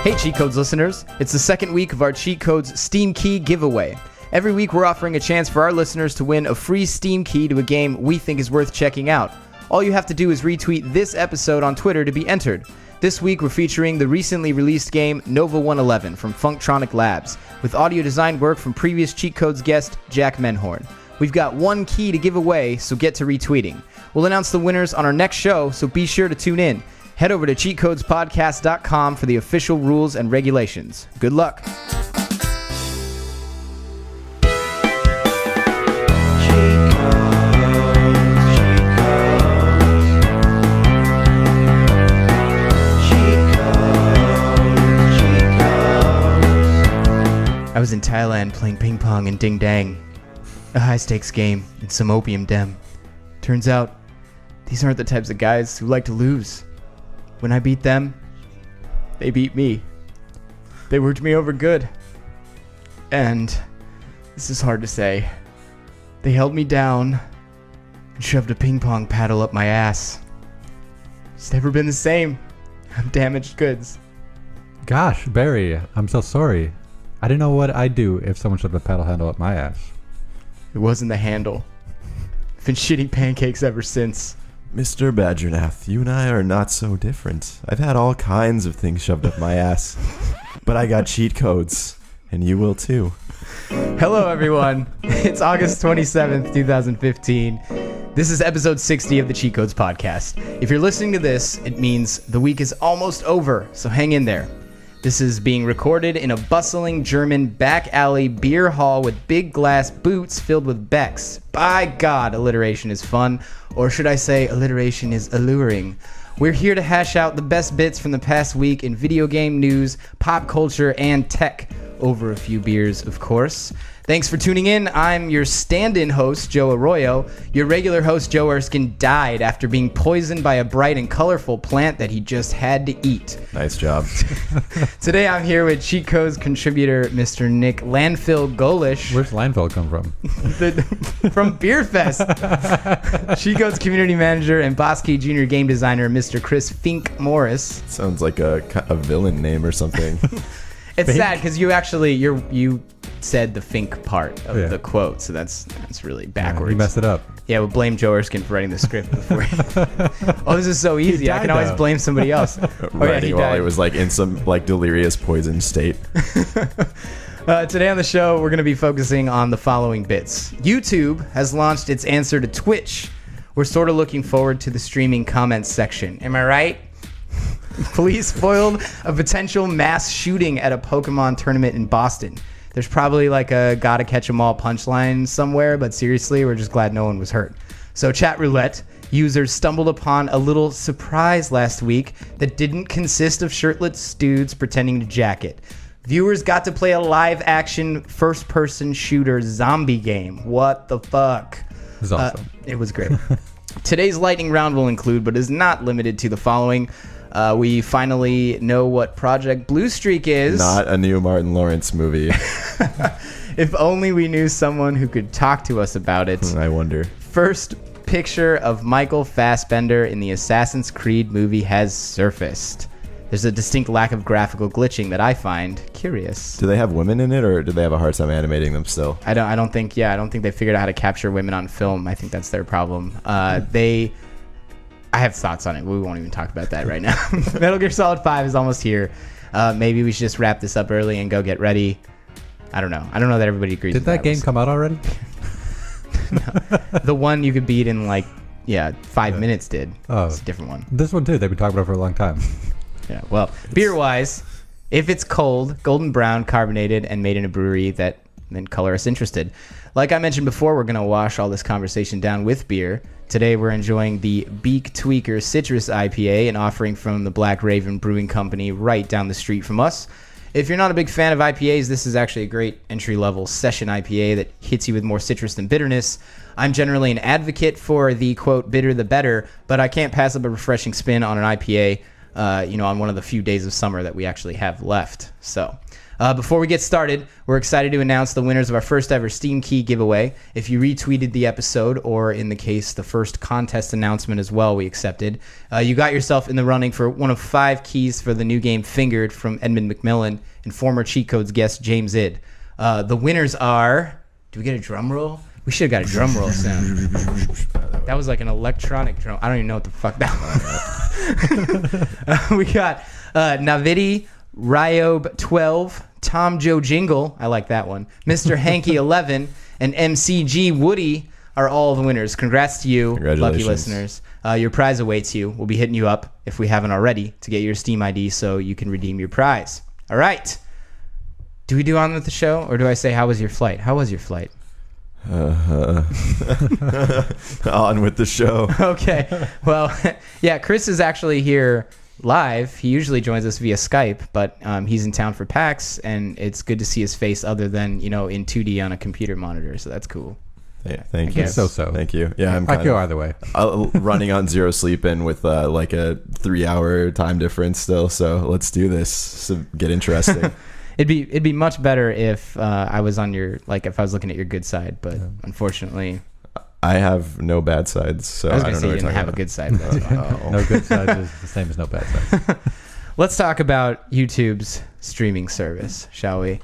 Hey Cheat Codes listeners, it's the second week of our Cheat Codes Steam Key giveaway. Every week we're offering a chance for our listeners to win a free Steam Key to a game we think is worth checking out. All you have to do is retweet this episode on Twitter to be entered. This week we're featuring the recently released game Nova 111 from Funktronic Labs, with audio design work from previous Cheat Codes guest Jack Menhorn. We've got one key to give away, so get to retweeting. We'll announce the winners on our next show, so be sure to tune in. Head over to cheatcodespodcast.com for the official rules and regulations. Good luck. I was in Thailand playing ping pong and ding dang. A high-stakes game and some opium dem. Turns out, these aren't the types of guys who like to lose. When I beat them, they beat me. They worked me over good. And, this is hard to say, they held me down and shoved a ping pong paddle up my ass. It's never been the same. I'm damaged goods. Gosh, Barry, I'm so sorry. I didn't know what I'd do if someone shoved a paddle handle up my ass. It wasn't the handle. I've been shitting pancakes ever since. Mr. Badgernath, you and I are not so different. I've had all kinds of things shoved up my ass. But I got cheat codes, and you will too. Hello, everyone. It's August 27th, 2015. This is episode 60 of the Cheat Codes podcast. If you're listening to this, it means the week is almost over, so hang in there. This is being recorded in a bustling German back alley beer hall with big glass boots filled with Becks. By God, alliteration is fun. Or should I say, alliteration is alluring. We're here to hash out the best bits from the past week in video game news, pop culture, and tech. Over a few beers, of course. Thanks for tuning in. I'm your stand-in host, Joe Arroyo. Your regular host, Joe Erskine, died after being poisoned by a bright and colorful plant that he just had to eat. Nice job. Today I'm here with Cheat Codes contributor, Mr. Nikk Landfill Golesh. Where's landfill come from? From Beer Fest. Cheat Codes community manager and Boss Key Junior game designer, Mr. Chris Fink Morris. Sounds like a villain name or something. It's Fink? Sad because you said the Fink part of the quote, so that's really backwards. You messed it up. Yeah, we'll blame Joe Erskine for writing the script before. Oh, this is so easy. I can always blame somebody else. Writing while he was like in some like delirious poison state. Today on the show, we're going to be focusing on the following bits. YouTube has launched its answer to Twitch. We're sort of looking forward to the streaming comments section. Am I right? Police foiled a potential mass shooting at a Pokmon Tournament in Boston. There's probably like a gotta catch 'em all punchline somewhere, but seriously, we're just glad no one was hurt. So Chatroulette users stumbled upon a little surprise last week that didn't consist of shirtless dudes pretending to jack it. Viewers got to play a live-action first-person shooter zombie game. What the fuck? It was awesome. It was great. Today's lightning round will include, but is not limited to, the following. We finally know what Project Blue Streak is. Not a new Martin Lawrence movie. If only we knew someone who could talk to us about it. I wonder. First picture of Michael Fassbender in the Assassin's Creed movie has surfaced. There's a distinct lack of graphical glitching that I find curious. Do they have women in it, or do they have a hard time animating them still? I don't think they figured out how to capture women on film. I think that's their problem. I have thoughts on it. We won't even talk about that right now. Metal Gear Solid 5 is almost here. Maybe we should just wrap this up early and go get ready. I don't know. I don't know that everybody agrees with that. Did that game come out already? No. The one you could beat in 5 minutes did. Oh. It's a different one. This one too. They've been talking about it for a long time. Yeah. Well, beer-wise, if it's cold, golden brown, carbonated, and made in a brewery, that then color us interested. Like I mentioned before, we're going to wash all this conversation down with beer. Today we're enjoying the Beak Tweaker Citrus IPA, an offering from the Black Raven Brewing Company right down the street from us. If you're not a big fan of IPAs, this is actually a great entry-level session IPA that hits you with more citrus than bitterness. I'm generally an advocate for the, quote, bitter the better, but I can't pass up a refreshing spin on an IPA, on one of the few days of summer that we actually have left. So Before we get started, we're excited to announce the winners of our first ever Steam Key giveaway. If you retweeted the episode, or in the case, the first contest announcement as well we accepted, you got yourself in the running for one of 5 keys for the new game Fingered from Edmund McMillan and former Cheat Codes guest James Id. The winners are... Do we get a drum roll? We should have got a drum roll sound. That was like an electronic drum. I don't even know what the fuck that was. We got Navidi, Ryob12, Tom Joe Jingle, I like that one, Mr. Hanky11, and MCG Woody are all the winners. Congrats to you, lucky listeners. Your prize awaits you. We'll be hitting you up, if we haven't already, to get your Steam ID so you can redeem your prize. All right. Do we do on with the show, or do I say, how was your flight? How was your flight? On with the show. Okay. Well, yeah, Chris is actually here live. He usually joins us via Skype, but he's in town for PAX, and it's good to see his face other than, in 2D on a computer monitor, so that's cool. Yeah, thank you. So. Thank you. Yeah, I feel either way. Running on zero sleep and with like a 3-hour time difference still, so let's do this. So get interesting. It'd be much better if I was on your, if I was looking at your good side, but unfortunately, I have no bad sides, so I was I gonna don't say know you what didn't have a good side. But that's fine. No good sides is the same as no bad sides. Let's talk about YouTube's streaming service, shall we?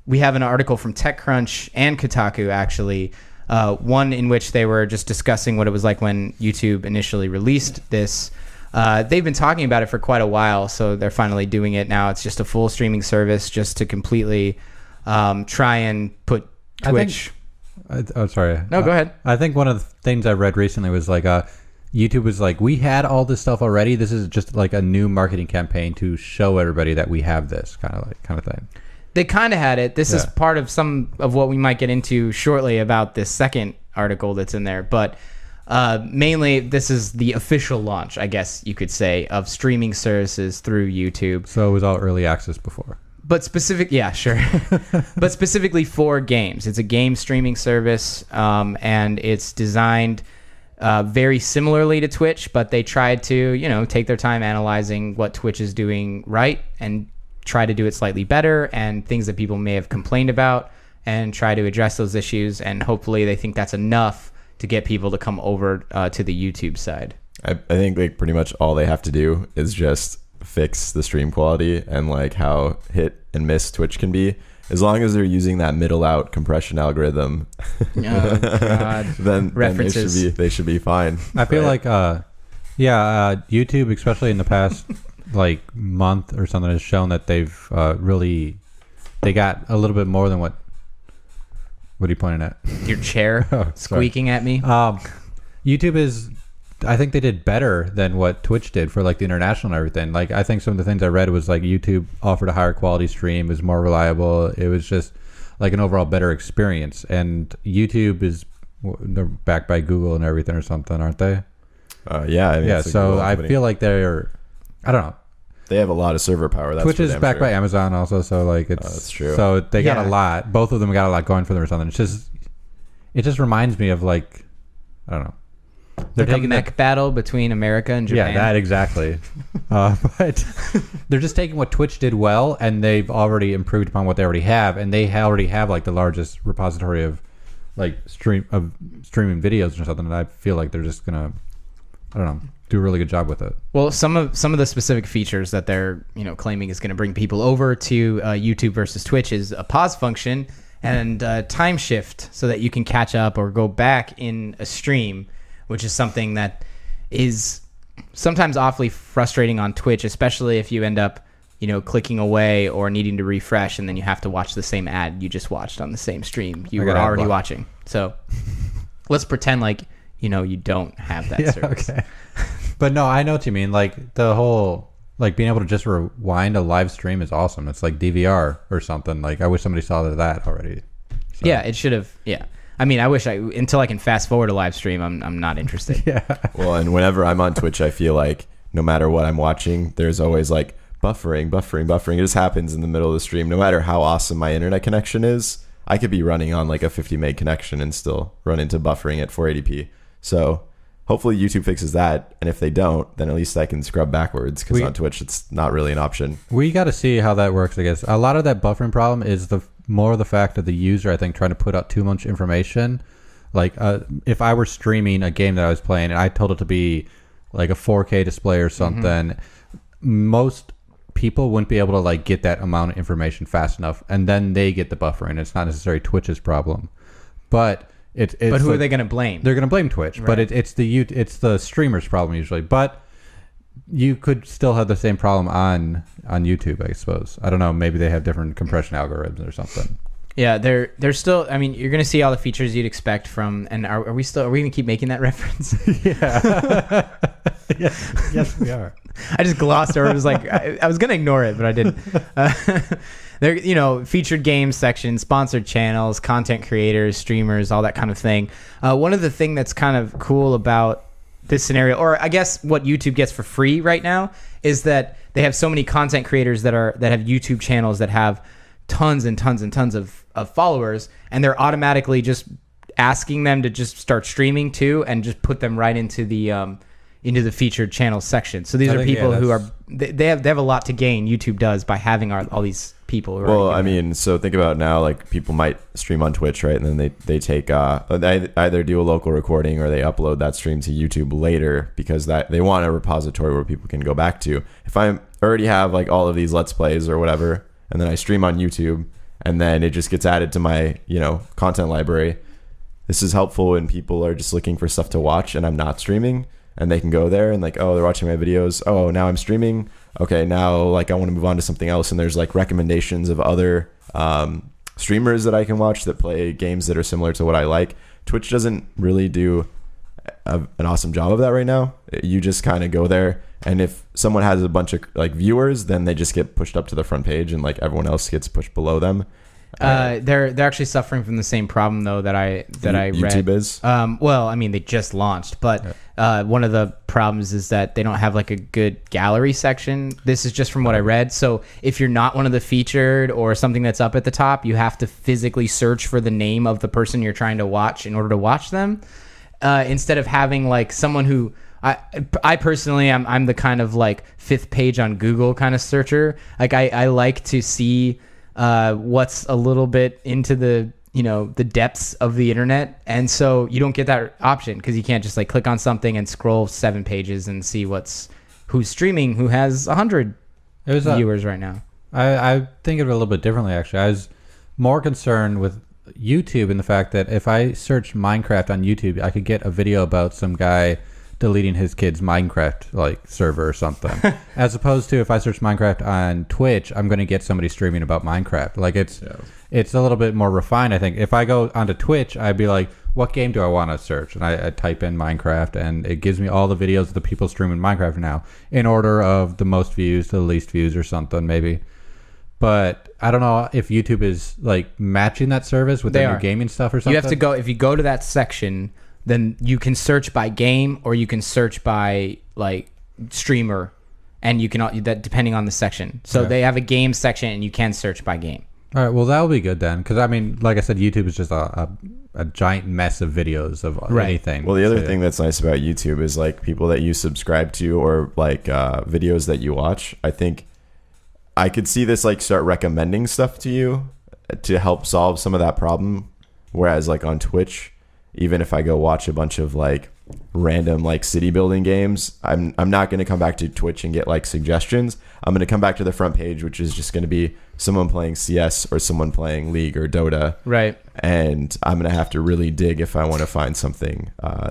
We have an article from TechCrunch and Kotaku, actually, one in which they were just discussing what it was like when YouTube initially released this. They've been talking about it for quite a while, so they're finally doing it now. It's just a full streaming service just to completely try and put Twitch... sorry. No, go ahead. I think one of the things I read recently was YouTube was like, we had all this stuff already. This is just like a new marketing campaign to show everybody that we have this kind of thing. They kind of had it. This is part of some of what we might get into shortly about this second article that's in there. But mainly, this is the official launch, I guess you could say, of streaming services through YouTube. So it was all early access before. But but specifically for games. It's a game streaming service, and it's designed very similarly to Twitch, but they tried to, take their time analyzing what Twitch is doing right and try to do it slightly better, and things that people may have complained about, and try to address those issues. And hopefully they think that's enough to get people to come over to the YouTube side. I think pretty much all they have to do is just fix the stream quality and how hit and miss Twitch can be. As long as they're using that middle out compression algorithm, then they should be fine. I feel YouTube, especially in the past month or something, has shown that they've they got a little bit more than what are you pointing at? Your chair squeaking at me. YouTube is, I think they did better than what Twitch did for the international and everything. I think some of the things I read was YouTube offered a higher quality stream, was more reliable. It was just an overall better experience. And YouTube they're backed by Google and everything or something, aren't they? Yeah. So I feel like they're, I don't know. They have a lot of server power. That's Twitch is backed by Amazon also, so it's that's true. So they got a lot. Both of them got a lot going for them or something. It just reminds me of I don't know. They're taking a mech battle between America and Japan. Yeah, that exactly. But they're just taking what Twitch did well, and they've already improved upon what they already have, and they already have the largest repository of streaming videos or something. And I feel like they're just gonna, I don't know, do a really good job with it. Well, some of the specific features that they're claiming is going to bring people over to YouTube versus Twitch is a pause function and time shift, so that you can catch up or go back in a stream, which is something that is sometimes awfully frustrating on Twitch, especially if you end up, clicking away or needing to refresh, and then you have to watch the same ad you just watched on the same stream you were already watching. So let's pretend you don't have that service. Okay. But no, I know what you mean. The whole, being able to just rewind a live stream is awesome. It's like DVR or something. I wish somebody saw that already. So. Yeah, it should have. Yeah. I mean, I wish until I can fast forward a live stream, I'm not interested. Yeah. Well, and whenever I'm on Twitch, I feel no matter what I'm watching, there's always buffering. It just happens in the middle of the stream. No matter how awesome my internet connection is, I could be running on a 50 meg connection and still run into buffering at 480p. So hopefully YouTube fixes that. And if they don't, then at least I can scrub backwards, because on Twitch, it's not really an option. We got to see how that works, I guess. A lot of that buffering problem is the fact of the user, I think, trying to put out too much information. Like if I were streaming a game that I was playing and I told it to be like a 4K display or something, most people wouldn't be able to like get that amount of information fast enough, and then they get the buffering. It's not necessarily Twitch's problem, but it's but who like, are they going to blame? They're going to blame Twitch, right. but it's the streamer's problem usually. But you could still have the same problem on YouTube, I suppose. I don't know. Maybe they have different compression algorithms or something. Yeah, they're still. I mean, you're going to see all the features you'd expect from. And are we going to keep making that reference? Yeah. Yes, we are. I just glossed over. It was like I was going to ignore it, but I didn't. There, featured games section, sponsored channels, content creators, streamers, all that kind of thing. One of the thing that's kind of cool about this scenario, or I guess what YouTube gets for free right now, is that they have so many content creators that have YouTube channels that have tons and tons and tons of followers, and they're automatically just asking them to just start streaming too, and just put them right into the featured channel section. So these are people who are they have a lot to gain. YouTube does by having all these people. Who well, I mean, so think about now, like people might stream on Twitch, right? And then they take they either do a local recording or they upload that stream to YouTube later, because that they want a repository where people can go back to. If I already have like all of these Let's Plays or whatever, and then I stream on YouTube, and then it just gets added to my content library. This is helpful when people are just looking for stuff to watch and I'm not streaming, and they can go there and like, oh, they're watching my videos. Oh, now I'm streaming. Okay, now like I want to move on to something else, and there's like recommendations of other streamers that I can watch that play games that are similar to what I like. Twitch doesn't really do an awesome job of that right now. You just kind of go there, and if someone has a bunch of like viewers, then they just get pushed up to the front page, and like everyone else gets pushed below them. They're actually suffering from the same problem though that I read. YouTube is. Well, I mean, they just launched, but one of the problems is that they don't have like a good gallery section. This is just from what I read. So if you're not one of the featured or something that's up at the top, you have to physically search for the name of the person you're trying to watch in order to watch them. Instead of having like someone who I personally I'm the kind of like fifth page on Google kind of searcher. Like I like to see what's a little bit into the the depths of the internet, and so you don't get that option because you can't just like click on something and scroll 7 pages and see who's streaming, who has 100 viewers right now. I think of it a little bit differently actually. I was more concerned with YouTube and the fact that if I search Minecraft on YouTube, I could get a video about some guy deleting his kid's Minecraft like server or something, as opposed to if I search Minecraft on Twitch, I'm going to get somebody streaming about Minecraft. Like it's a little bit more refined. I think if I go onto Twitch, I'd be like, what game do I want to search? And I type in Minecraft, and it gives me all the videos of the people streaming Minecraft now in order of the most views to the least views or something maybe. But I don't know if YouTube is like matching that service with their new gaming stuff or something. You have to go, if you go to that section, then you can search by game or you can search by like streamer, and you can that depending on the section. So they have a game section and you can search by game. All right, well that'll be good then, because I mean, like I said, YouTube is just a giant mess of videos of anything. Well, the other thing that's nice about YouTube is like people that you subscribe to or like videos that you watch. I think I could see this like start recommending stuff to you to help solve some of that problem. Whereas like on Twitch, even if I go watch a bunch of like random like city building games, I'm not going to come back to Twitch and get like suggestions. I'm going to come back to the front page, which is just going to be someone playing CS or someone playing League or Dota. Right. And I'm going to have to really dig if I want to find something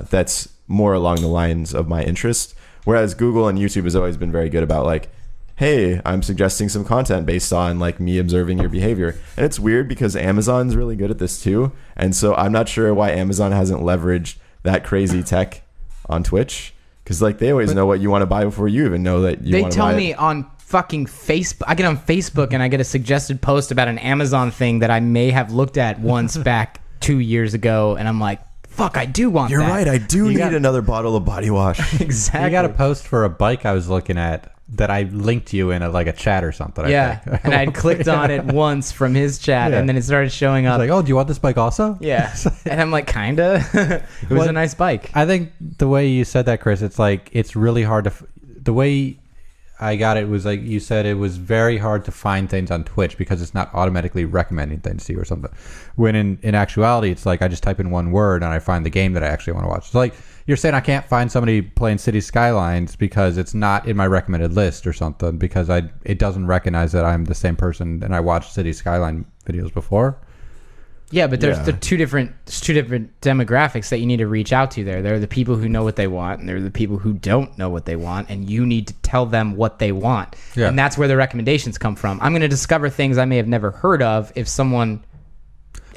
that's more along the lines of my interest. Whereas Google and YouTube has always been very good about like, hey, I'm suggesting some content based on like me observing your behavior. And it's weird because Amazon's really good at this too. And so I'm not sure why Amazon hasn't leveraged that crazy tech on Twitch, because like they always know what you want to buy before you even know that you want to buy it. They tell me on fucking Facebook, I get on Facebook and I get a suggested post about an Amazon thing that I may have looked at once back 2 years ago, and I'm like, fuck, I do want that. You're right, I do need another bottle of body wash. Exactly. I got a post for a bike I was looking at that I linked you in a chat or something. Yeah, I think. and I'd clicked on it once from his chat, and then it started showing I up. was like, oh, do you want this bike also? Yeah, and I'm like, kinda. It was a nice bike. I think the way you said that, Chris, it's like it's really hard to. The way I got it was like you said, it was very hard to find things on Twitch because it's not automatically recommending things to you or something. When in actuality, it's like I just type in one word and I find the game that I actually want to watch. It's like you're saying I can't find somebody playing City Skylines because it's not in my recommended list or something because it doesn't recognize that I'm the same person and I watched City Skyline videos before. Yeah, but there's two different demographics that you need to reach out to there. There are the people who know what they want, and there are the people who don't know what they want, and you need to tell them what they want. Yeah. And that's where the recommendations come from. I'm going to discover things I may have never heard of if someone,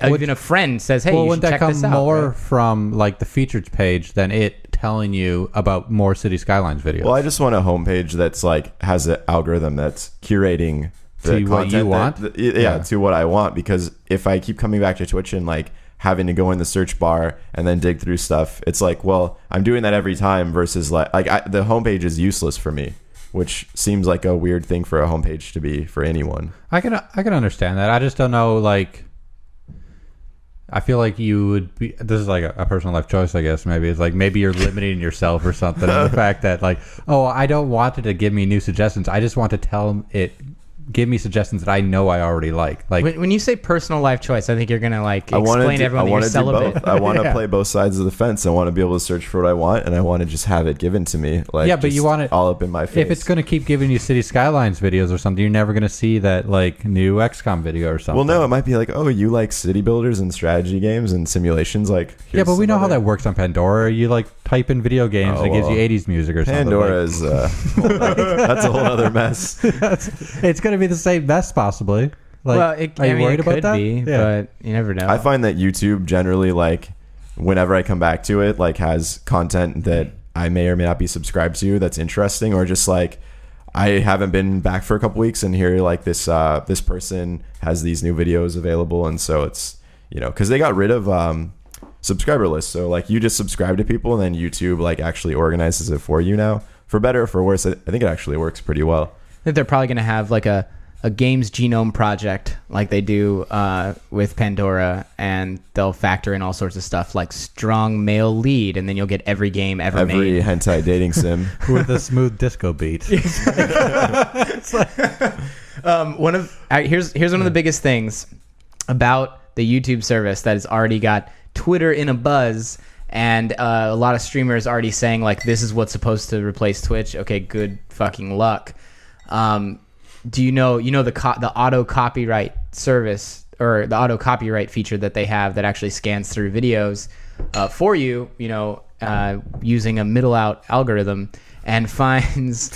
even a friend, says, hey, you should check this out. Wouldn't that come more from the featured page than it telling you about more City Skylines videos? Well, I just want a homepage that's has an algorithm that's curating to what you want, to what I want. Because if I keep coming back to Twitch and having to go in the search bar and then dig through stuff, it's well, I'm doing that every time versus the homepage is useless for me, which seems like a weird thing for a homepage to be for anyone. I can understand that. I just don't know. I feel like you would be. This is a personal life choice, I guess. Maybe it's maybe you're limiting yourself or something. And the fact that oh, I don't want it to give me new suggestions. I just want to tell it. Give me suggestions that I know I already like. When you say personal life choice, I think you're gonna explain to everyone that you're celibate. I want to play both sides of the fence. I want to be able to search for what I want, and I want to just have it given to me. But you want it all up in my face. If it's gonna keep giving you City Skylines videos or something, you're never gonna see that new XCOM video or something. Well, no, it might be oh, you like city builders and strategy games and simulations. Yeah, but we know how that works on Pandora. You type in video games and it gives you 80s music or something. Pandora is that's a whole other mess. It's gonna be the same mess. Possibly. Are you worried about that? But you never know. I find that YouTube generally, whenever I come back to it, has content that I may or may not be subscribed to that's interesting, or just I haven't been back for a couple weeks and here this person has these new videos available, and so it's because they got rid of subscriber lists, so you just subscribe to people and then YouTube actually organizes it for you now, for better or for worse. I think it actually works pretty well. I think they're probably going to have a games genome project like they do with Pandora, and they'll factor in all sorts of stuff like strong male lead, and then you'll get every game ever made. Every hentai dating sim. With a smooth disco beat. Here's one of the biggest things about the YouTube service that has already got Twitter in a buzz, and a lot of streamers already saying this is what's supposed to replace Twitch. Okay, good fucking luck. Do you know the auto copyright service, or the auto copyright feature that they have that actually scans through videos for you, using a middle out algorithm, and finds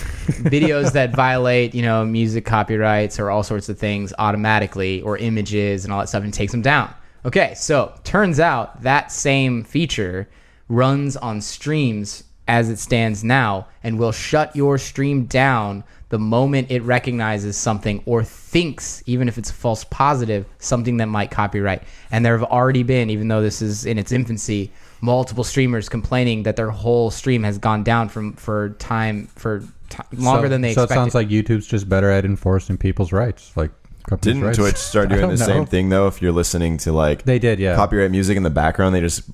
videos that violate, music copyrights or all sorts of things automatically, or images and all that stuff, and takes them down. Okay, so turns out that same feature runs on streams as it stands now, and will shut your stream down the moment it recognizes something or thinks, even if it's a false positive, something that might copyright. And there have already been, even though this is in its infancy, multiple streamers complaining that their whole stream has gone down for longer than they expected. So it sounds like YouTube's just better at enforcing people's rights. Didn't rights. Twitch start doing the same thing though? If you're listening to they did, yeah, copyright music in the background, they just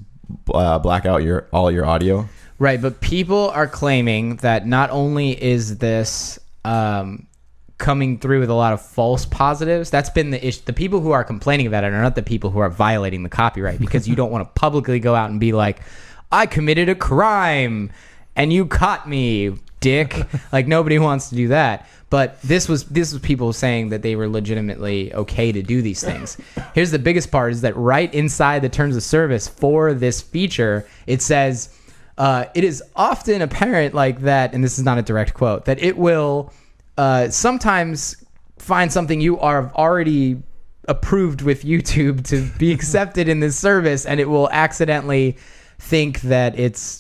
black out all your audio. Right, but people are claiming that not only is this coming through with a lot of false positives, that's been the issue. The people who are complaining about it are not the people who are violating the copyright, because you don't want to publicly go out and be like, I committed a crime and you caught me, dick. Nobody wants to do that. But this was people saying that they were legitimately okay to do these things. Here's the biggest part, is that right inside the terms of service for this feature, it says, it is often apparent that, and this is not a direct quote, that it will sometimes find something you are already approved with YouTube to be accepted in this service, and it will accidentally think that it's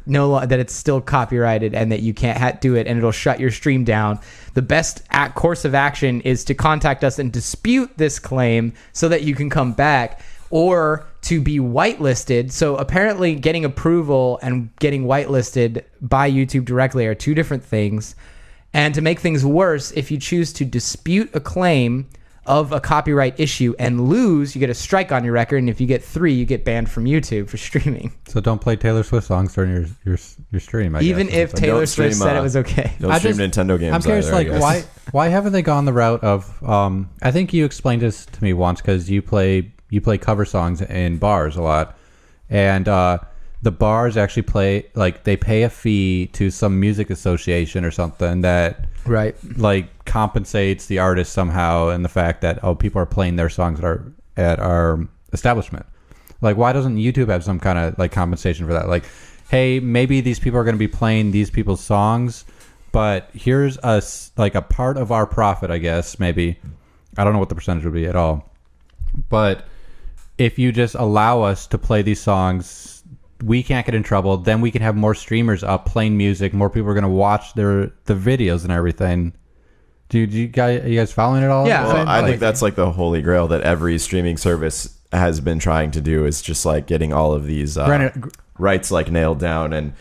that it's still copyrighted and that you can't do it, and it'll shut your stream down. The best course of action is to contact us and dispute this claim so that you can come back, or to be whitelisted. So apparently getting approval and getting whitelisted by YouTube directly are two different things. And to make things worse, if you choose to dispute a claim of a copyright issue and lose, you get a strike on your record, and if you get 3, you get banned from YouTube for streaming. So don't play Taylor Swift songs during your stream. Even if Taylor Swift said it was okay. Don't stream Nintendo games. I'm curious, either, why haven't they gone the route of? I think you explained this to me once because you play cover songs in bars a lot, and the bars actually they pay a fee to some music association or something that compensates the artist somehow, and the fact that people are playing their songs at our establishment. Like, why doesn't YouTube have some kind of compensation for that? Like, hey, maybe these people are going to be playing these people's songs, but here's a part of our profit, I guess. Maybe, I don't know what the percentage would be at all, but if you just allow us to play these songs, we can't get in trouble. Then we can have more streamers up playing music. More people are going to watch the videos and everything. Are you guys following it all? Yeah, well, I think that's the holy grail that every streaming service has been trying to do, is just getting all of these rights nailed down, and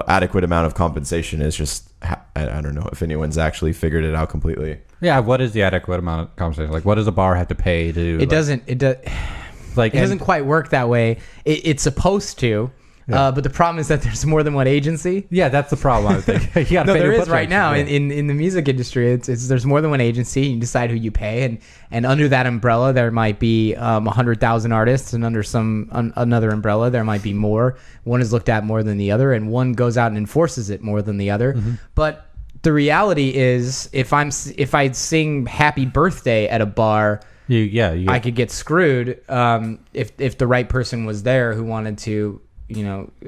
adequate amount of compensation is just, I don't know if anyone's actually figured it out completely. Yeah, what is the adequate amount of compensation? What does a bar have to pay to? It doesn't quite work that way. It's supposed to, but the problem is that there's more than one agency. Yeah, that's the problem. I think. No, there is right now in the music industry. There's more than one agency. You decide who you pay, and under that umbrella there might be 100,000 artists, and under another umbrella there might be more. One is looked at more than the other, and one goes out and enforces it more than the other. Mm-hmm. But the reality is, if I sing "Happy Birthday" at a bar, I could get screwed if the right person was there who wanted to,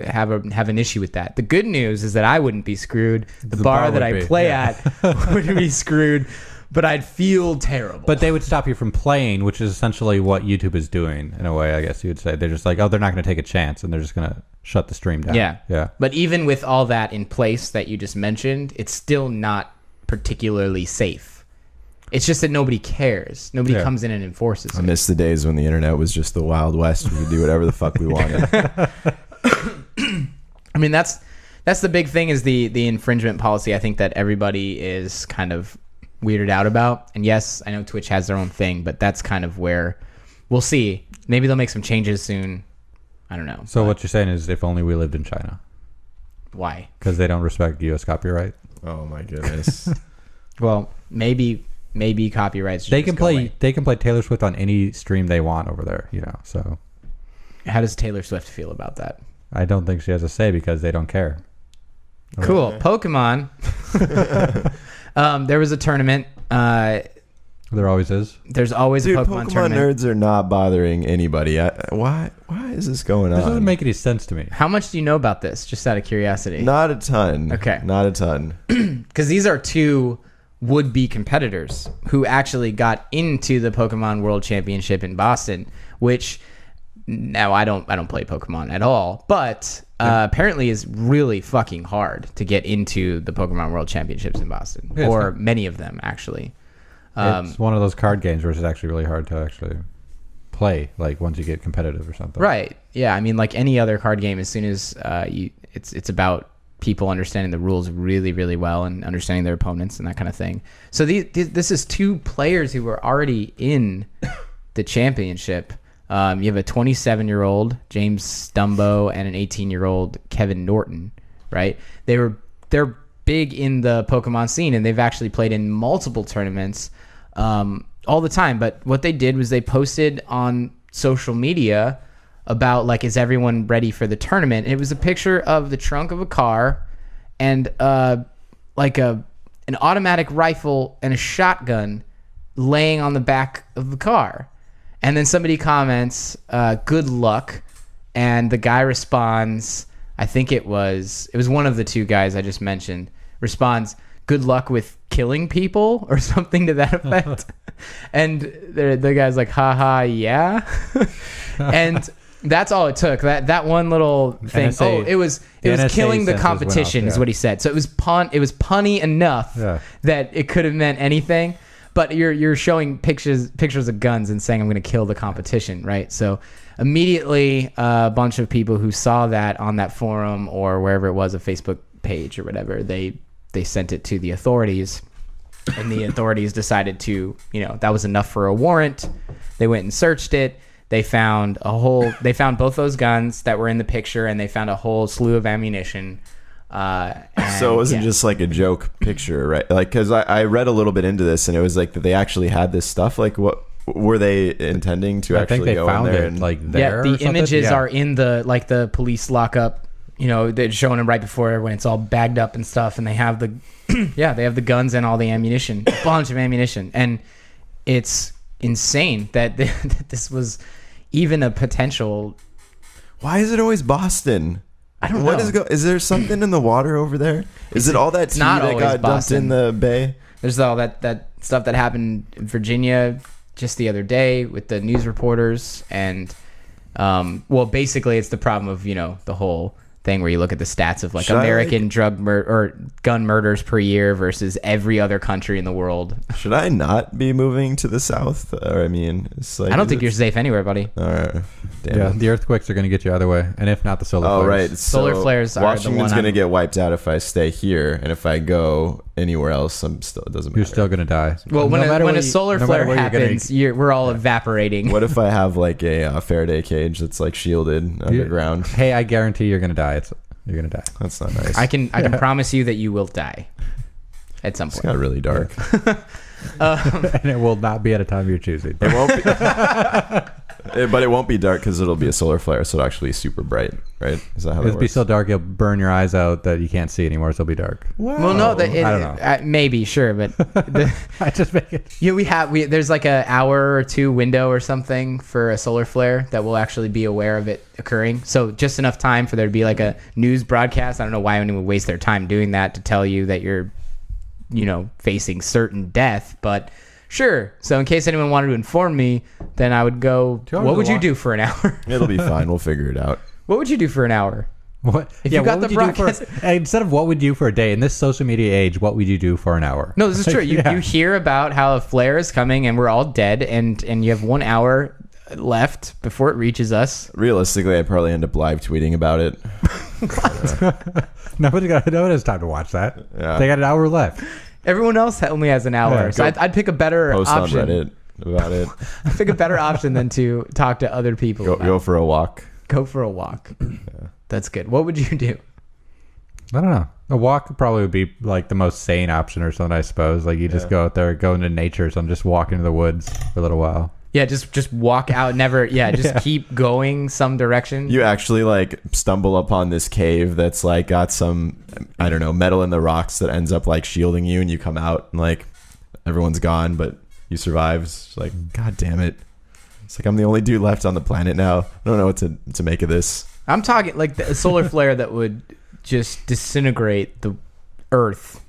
have an issue with that. The good news is that I wouldn't be screwed. The bar that I play at would be screwed, but I'd feel terrible. But they would stop you from playing, which is essentially what YouTube is doing in a way, I guess you would say. They're just they're not going to take a chance, and they're just going to shut the stream down. Yeah. But even with all that in place that you just mentioned, it's still not particularly safe. It's just that nobody cares. Nobody comes in and enforces it. I miss the days when the internet was just the Wild West. We could do whatever the fuck we wanted. I mean, that's the big thing, is the infringement policy. I think that everybody is kind of weirded out about. And yes, I know Twitch has their own thing, but that's kind of where we'll see. Maybe they'll make some changes soon. I don't know. So what you're saying is, if only we lived in China. Why? Because they don't respect U.S. copyright. Oh my goodness. Well, maybe copyrights. They can play Taylor Swift on any stream they want over there. So. How does Taylor Swift feel about that? I don't think she has a say because they don't care. Cool. Okay. Pokemon. There was a tournament. There always is. There's always a Pokemon tournament. Nerds are not bothering anybody. Why is this going on? This doesn't make any sense to me. How much do you know about this? Just out of curiosity. Not a ton. Okay. Not a ton. Because these are two would-be competitors who actually got into the Pokemon World Championship in Boston, which now I don't play Pokemon at all, but apparently is really fucking hard to get into the Pokemon World Championships in Boston, or many of them actually. It's one of those card games where it's actually really hard to actually play, once you get competitive or something. Right. Yeah. I mean, like any other card game, as soon as it's about people understanding the rules really, really well and understanding their opponents and that kind of thing. So this is two players who were already in the championship. You have a 27-year-old James Stumbo and an 18-year-old Kevin Norton, right? They're big in the Pokemon scene, and they've actually played in multiple tournaments all the time. But what they did was they posted on social media about is everyone ready for the tournament? And it was a picture of the trunk of a car and an automatic rifle and a shotgun laying on the back of the car. And then somebody comments, "Good luck," and the guy responds, I think it was one of the two guys I just mentioned, responds, "Good luck with killing people," or something to that effect. And the guy's like, "Haha, yeah." And that's all it took. That one little thing. NSA, it was killing the competition, is what he said. So it was punny enough that it could have meant anything. But you're showing pictures of guns and saying, "I'm going to kill the competition," right? So immediately, a bunch of people who saw that on that forum or wherever it was, a Facebook page or whatever, they they sent it to the authorities, and the authorities decided to, that was enough for a warrant. They went and searched it. They found both those guns that were in the picture, and they found a whole slew of ammunition. So it wasn't just like a joke picture, right? Like, because I read a little bit into this, and it was like that they actually had this stuff. Like, what were they intending to I think they go found in there it like there. Yeah, the images are in the police lockup. They're showing them right before when it's all bagged up and stuff, and they have the they have the guns and all the ammunition, a bunch of ammunition, and it's insane that this was even a potential. Why is it always Boston? I don't know. Is there something in the water over there? Is it all that tea that got dumped in the bay? There's all that stuff that happened in Virginia just the other day with the news reporters, and basically it's the problem of the whole thing where you look at the stats of like American or gun murders per year versus every other country in the world. Should I not be moving to the south? Or, I mean, it's like, I don't think you're safe anywhere, buddy. All right. Yeah, the earthquakes are going to get you either way, and if not, the solar flares. Oh, right. Solar flares are the one. Washington's going to get wiped out if I stay here, and if I go anywhere else, it doesn't matter. You're still going to die. Well, when a solar flare happens, we're all evaporating. What if I have like a Faraday cage that's like shielded underground? Hey, I guarantee you're going to die. You're going to die. That's not nice. I can promise you that you will die at some point. It's got really dark. And it will not be at a time you're choosing. It won't be. But it won't be dark because it'll be a solar flare, so it'll actually be super bright, right? Is that how it works? It'll be so dark you'll burn your eyes out that you can't see anymore, so it'll be dark. Wow. Well, no, I don't know. Maybe, sure, but I just make it. there's like an hour or two window or something for a solar flare that will actually be aware of it occurring. So just enough time for there to be like a news broadcast. I don't know why anyone would waste their time doing that to tell you that you're, facing certain death, but. Sure. So in case anyone wanted to inform me, then I would go, what would you do for an hour? It'll be fine. We'll figure it out. What would you do for an hour? What? If you got the broadcast. Instead of what would you do for a day, in this social media age, what would you do for an hour? No, this is true. You hear about how a flare is coming and we're all dead and you have 1 hour left before it reaches us. Realistically, I'd probably end up live tweeting about it. Nobody has time to watch that. Yeah. They got an hour left. Everyone else only has an hour. Yeah, so I'd pick a better post option. on Reddit about it. I'd pick a better option than to talk to other people. Go for a walk. Go for a walk. Yeah. That's good. What would you do? I don't know. A walk probably would be like the most sane option or something, I suppose. Like you just go out there, go into nature, so I'm just walking into the woods for a little while. Yeah, just walk out, keep going some direction. You actually like stumble upon this cave that's like got some, I don't know, metal in the rocks that ends up like shielding you, and you come out and like everyone's gone, but you survive. It's like, God damn it. It's like I'm the only dude left on the planet now. I don't know what to make of this. I'm talking like a solar flare that would just disintegrate the Earth.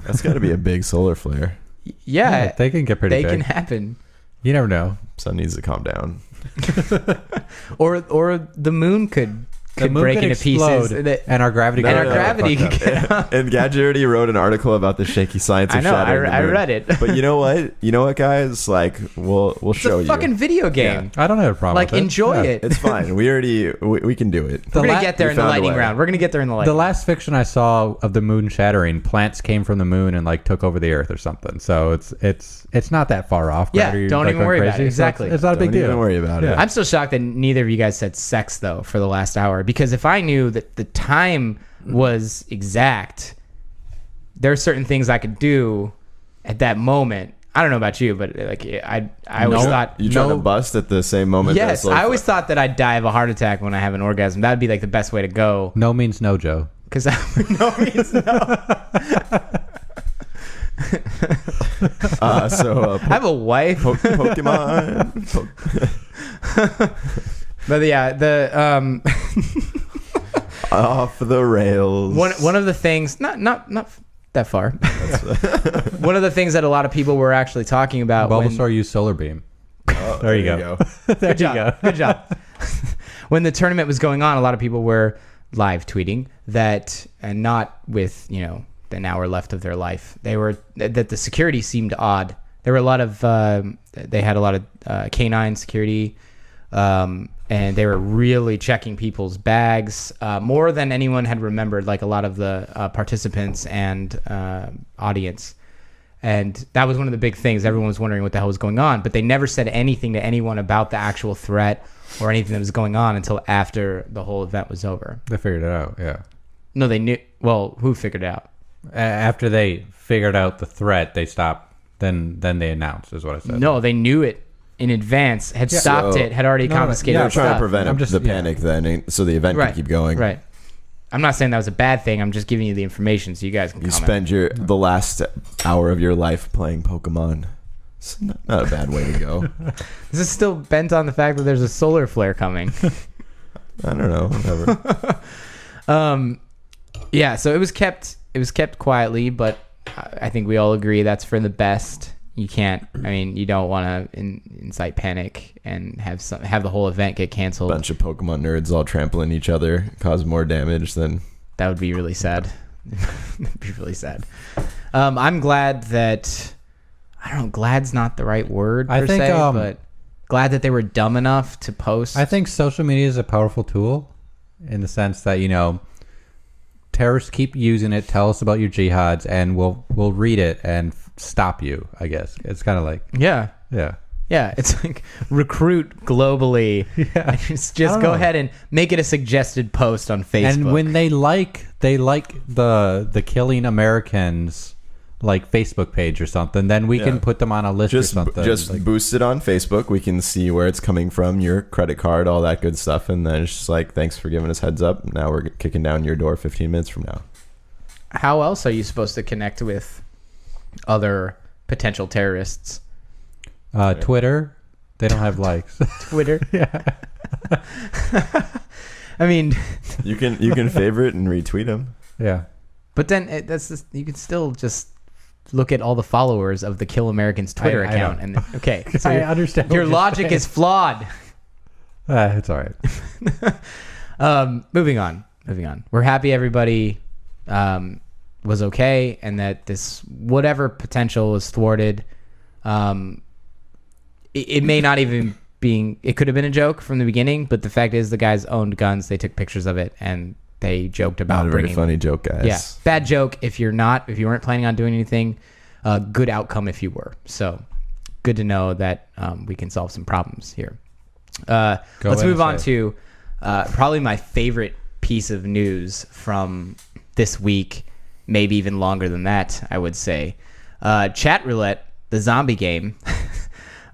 That's got to be a big solar flare. Yeah, they can get pretty big. They can happen. You never know. Sun needs to calm down. or the moon could break into pieces, and our gravity could get up. And Gadget already wrote an article about the shaky science of shattering the moon. I read it. But you know what, guys? Like, we'll show you. It's a fucking video game. Yeah. I don't have a problem with it. Enjoy it. It's fine. We can do it. We're going to get there in the lightning round. The last fiction I saw of the moon shattering, plants came from the moon and like took over the earth or something. So it's not that far off. Yeah, don't even worry about it. Exactly. So it's not a big deal. Don't even worry about it. I'm still shocked that neither of you guys said sex, though, for the last hour. Because if I knew that the time was exact, there are certain things I could do at that moment. I don't know about you, but like I always thought you trying to bust at the same moment. Yes, I always thought that I'd die of a heart attack when I have an orgasm. That'd be like the best way to go. No means no, Joe. Because no means no. I have a wife. Pokemon. But yeah, the off the rails. One of the things, not that far. One of the things that a lot of people were actually talking about. Bulbasaur used solar beam. Oh, there you go. Good job. Good job. When the tournament was going on, a lot of people were live tweeting that, and not with an hour left of their life. That the security seemed odd. There were a lot of they had a lot of canine security, and and they were really checking people's bags more than anyone had remembered, like a lot of the participants and audience. And that was one of the big things. Everyone was wondering what the hell was going on, but they never said anything to anyone about the actual threat or anything that was going on until after the whole event was over. They figured it out, yeah. No, they knew. Well, who figured it out? After they figured out the threat, they stopped. Then they announced, is what I said. No, they knew it in advance, had stopped it, had already confiscated They're the trying stuff. to prevent the panic then, so the event can keep going. Right. I'm not saying that was a bad thing. I'm just giving you the information so you guys can comment. Spend the last hour of your life playing Pokemon. It's not a bad way to go. This is still bent on the fact that there's a solar flare coming. I don't know. Whatever. Yeah, so it was kept quietly, but I think we all agree that's for the best. You can't. I mean, you don't want to incite panic and have the whole event get canceled. Bunch of Pokemon nerds all trampling each other, cause more damage than. That would be really sad. That'd be really sad. I'm glad that. I don't know. Glad's not the right word per se, but glad that they were dumb enough to post. I think social media is a powerful tool in the sense that, terrorists keep using it. Tell us about your jihads, and we'll read it and stop you. I guess it's kind of like yeah. It's like recruit globally. Yeah, just go ahead and make it a suggested post on Facebook. And when they like the Killing Americans like Facebook page or something, then we can put them on a list or something. Just boost it on Facebook. We can see where it's coming from, your credit card, all that good stuff, and then it's just like, thanks for giving us heads up. Now we're kicking down your door 15 minutes from now. How else are you supposed to connect with other potential terrorists? Twitter. They don't have likes. Twitter. Yeah. I mean, you can favorite and retweet them. Yeah. But then you can still just look at all the followers of the Kill Americans Twitter account, and okay, so I understand. Your logic is flawed. It's all right. Moving on. We're happy everybody was okay, and that this whatever potential was thwarted. It may not even being. It could have been a joke from the beginning, but the fact is, the guys owned guns. They took pictures of it, and they joked about not a very funny joke, guys. Yeah, bad joke if you weren't planning on doing anything. Good outcome if you were. So good to know that we can solve some problems here. Let's move on to probably my favorite piece of news from this week, maybe even longer than that, I would say. Chatroulette, the zombie game.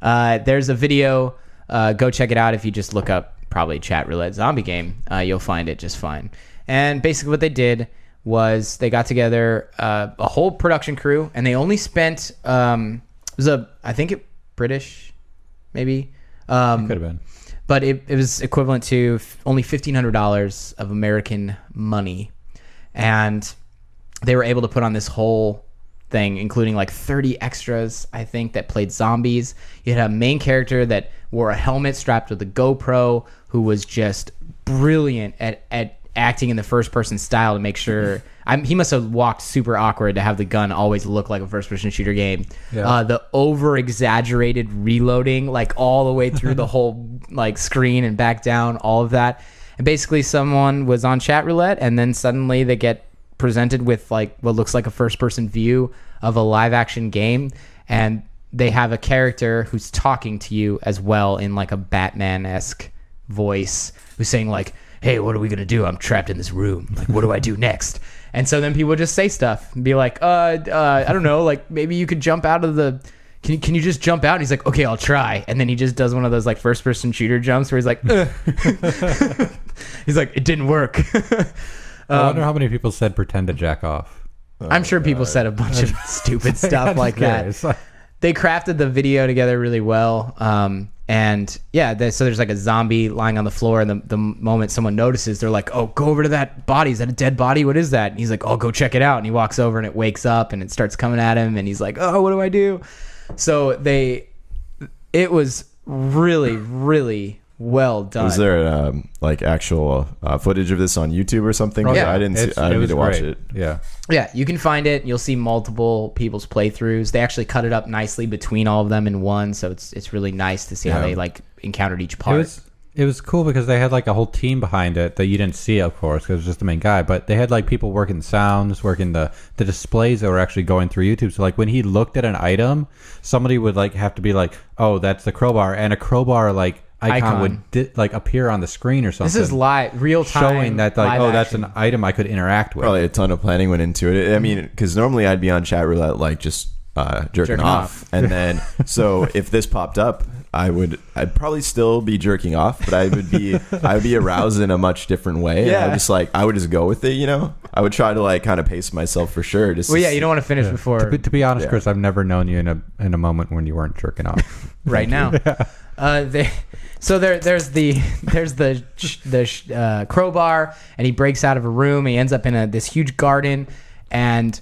There's a video. Go check it out. If you just look up probably Chatroulette zombie game, you'll find it just fine. And basically what they did was they got together a whole production crew, and they only spent I think British, maybe. It could have been. But it was equivalent to only $1,500 of American money. And they were able to put on this whole thing, including like 30 extras, I think, that played zombies. You had a main character that wore a helmet strapped with a GoPro, who was just brilliant at acting in the first-person style to make sure... he must have walked super awkward to have the gun always look like a first-person shooter game. Yeah. The over-exaggerated reloading, like all the way through the whole like screen and back down, all of that. And basically someone was on Chatroulette, and then suddenly they get presented with like what looks like a first-person view of a live-action game, and they have a character who's talking to you as well in like a Batman-esque voice, who's saying like, hey, what are we going to do? I'm trapped in this room. Like, what do I do next? And so then people just say stuff and be like, I don't know, like maybe you could jump out of the... Can you just jump out? And he's like, okay, I'll try. And then he just does one of those like first-person shooter jumps where he's like, he's like, it didn't work. I wonder how many people said pretend to jack off. I'm sure people said a bunch of stupid stuff like that. They crafted the video together really well. And yeah, so there's like a zombie lying on the floor, and the moment someone notices, they're like, oh, go over to that body. Is that a dead body? What is that? And he's like, oh, go check it out. And he walks over, and it wakes up, and it starts coming at him, and he's like, oh, what do I do? So it was really, really well done. Was there like actual footage of this on YouTube or something? Yeah. I didn't need to watch it. Yeah, you can find it. You'll see multiple people's playthroughs. They actually cut it up nicely between all of them in one, so it's really nice to see how they like encountered each part. it was cool because they had like a whole team behind it that you didn't see, of course, because it was just the main guy. But they had like people working sounds, working the displays that were actually going through YouTube. So like when he looked at an item, somebody would like have to be like, "Oh, that's the crowbar," and a crowbar like icon would like appear on the screen or something. This is live, real time, showing that like, oh, that's an item I could interact with. Probably a ton of planning went into it. I mean, because normally I'd be on Chatroulette like just jerking off, and then so if this popped up, I'd probably still be jerking off, but I would be aroused in a much different way. Yeah. I would just go with it, you know. I would try to like kind of pace myself for sure. You don't want to finish before. To be honest, Chris, I've never known you in a moment when you weren't jerking off. Right now. There's the crowbar, and he breaks out of a room. And he ends up in this huge garden, and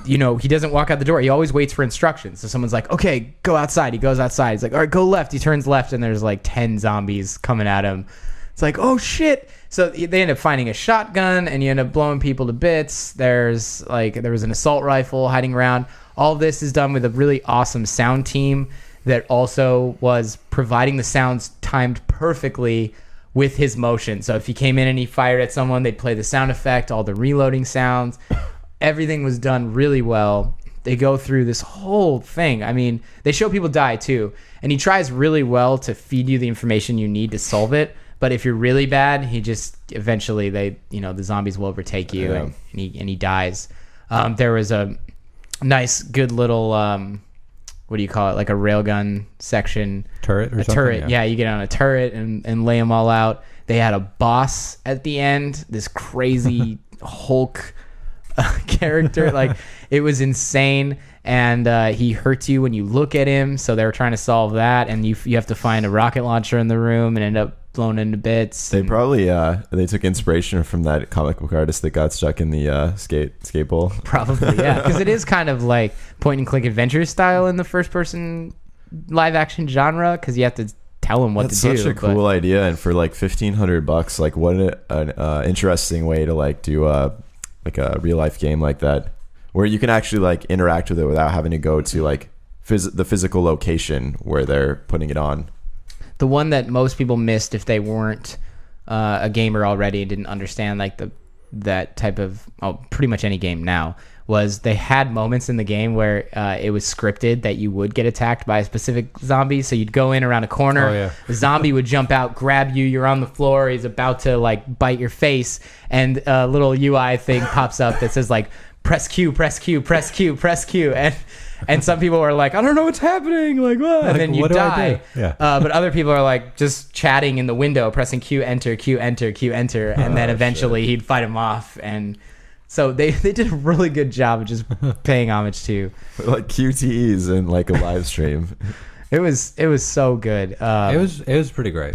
he doesn't walk out the door. He always waits for instructions. So someone's like, "Okay, go outside." He goes outside. He's like, "All right, go left." He turns left, and there's like 10 zombies coming at him. It's like, oh shit. So they end up finding a shotgun, and you end up blowing people to bits. There was an assault rifle hiding around. All of this is done with a really awesome sound team that also was providing the sounds timed perfectly with his motion. So if he came in and he fired at someone, they'd play the sound effect, all the reloading sounds. Everything was done really well. They go through this whole thing. I mean, they show people die too. And he tries really well to feed you the information you need to solve it. But if you're really bad, he just eventually the zombies will overtake you, and he dies. There was a nice, good little what do you call it? Like a railgun section. Turret or something? Turret. Yeah, you get on a turret and lay them all out. They had a boss at the end, this crazy Hulk character. Like, it was insane. And he hurts you when you look at him. So they were trying to solve that. And you have to find a rocket launcher in the room and end up blown into bits. They probably they took inspiration from that comic book artist that got stuck in the skate bowl. Probably, yeah, because it is kind of like point and click adventure style in the first person live action genre, because you have to tell them what to do. That's such a cool idea, and for like $1,500, like what an interesting way to like do a real life game like that, where you can actually like interact with it without having to go to like the physical location where they're putting it on. The one that most people missed if they weren't a gamer already and didn't understand like that type of pretty much any game now, was they had moments in the game where it was scripted that you would get attacked by a specific zombie. So you'd go in around a corner, the zombie would jump out, grab you, you're on the floor, he's about to like bite your face, and a little UI thing pops up that says like press Q, press Q, press Q, press Q, and some people are like, I don't know what's happening, like what? And then you die. Yeah. But other people are like just chatting in the window, pressing Q, enter, Q, enter, Q, enter, and then eventually he'd fight him off. And so they did a really good job of just paying homage to like QTEs in like a live stream. It was so good. It was pretty great.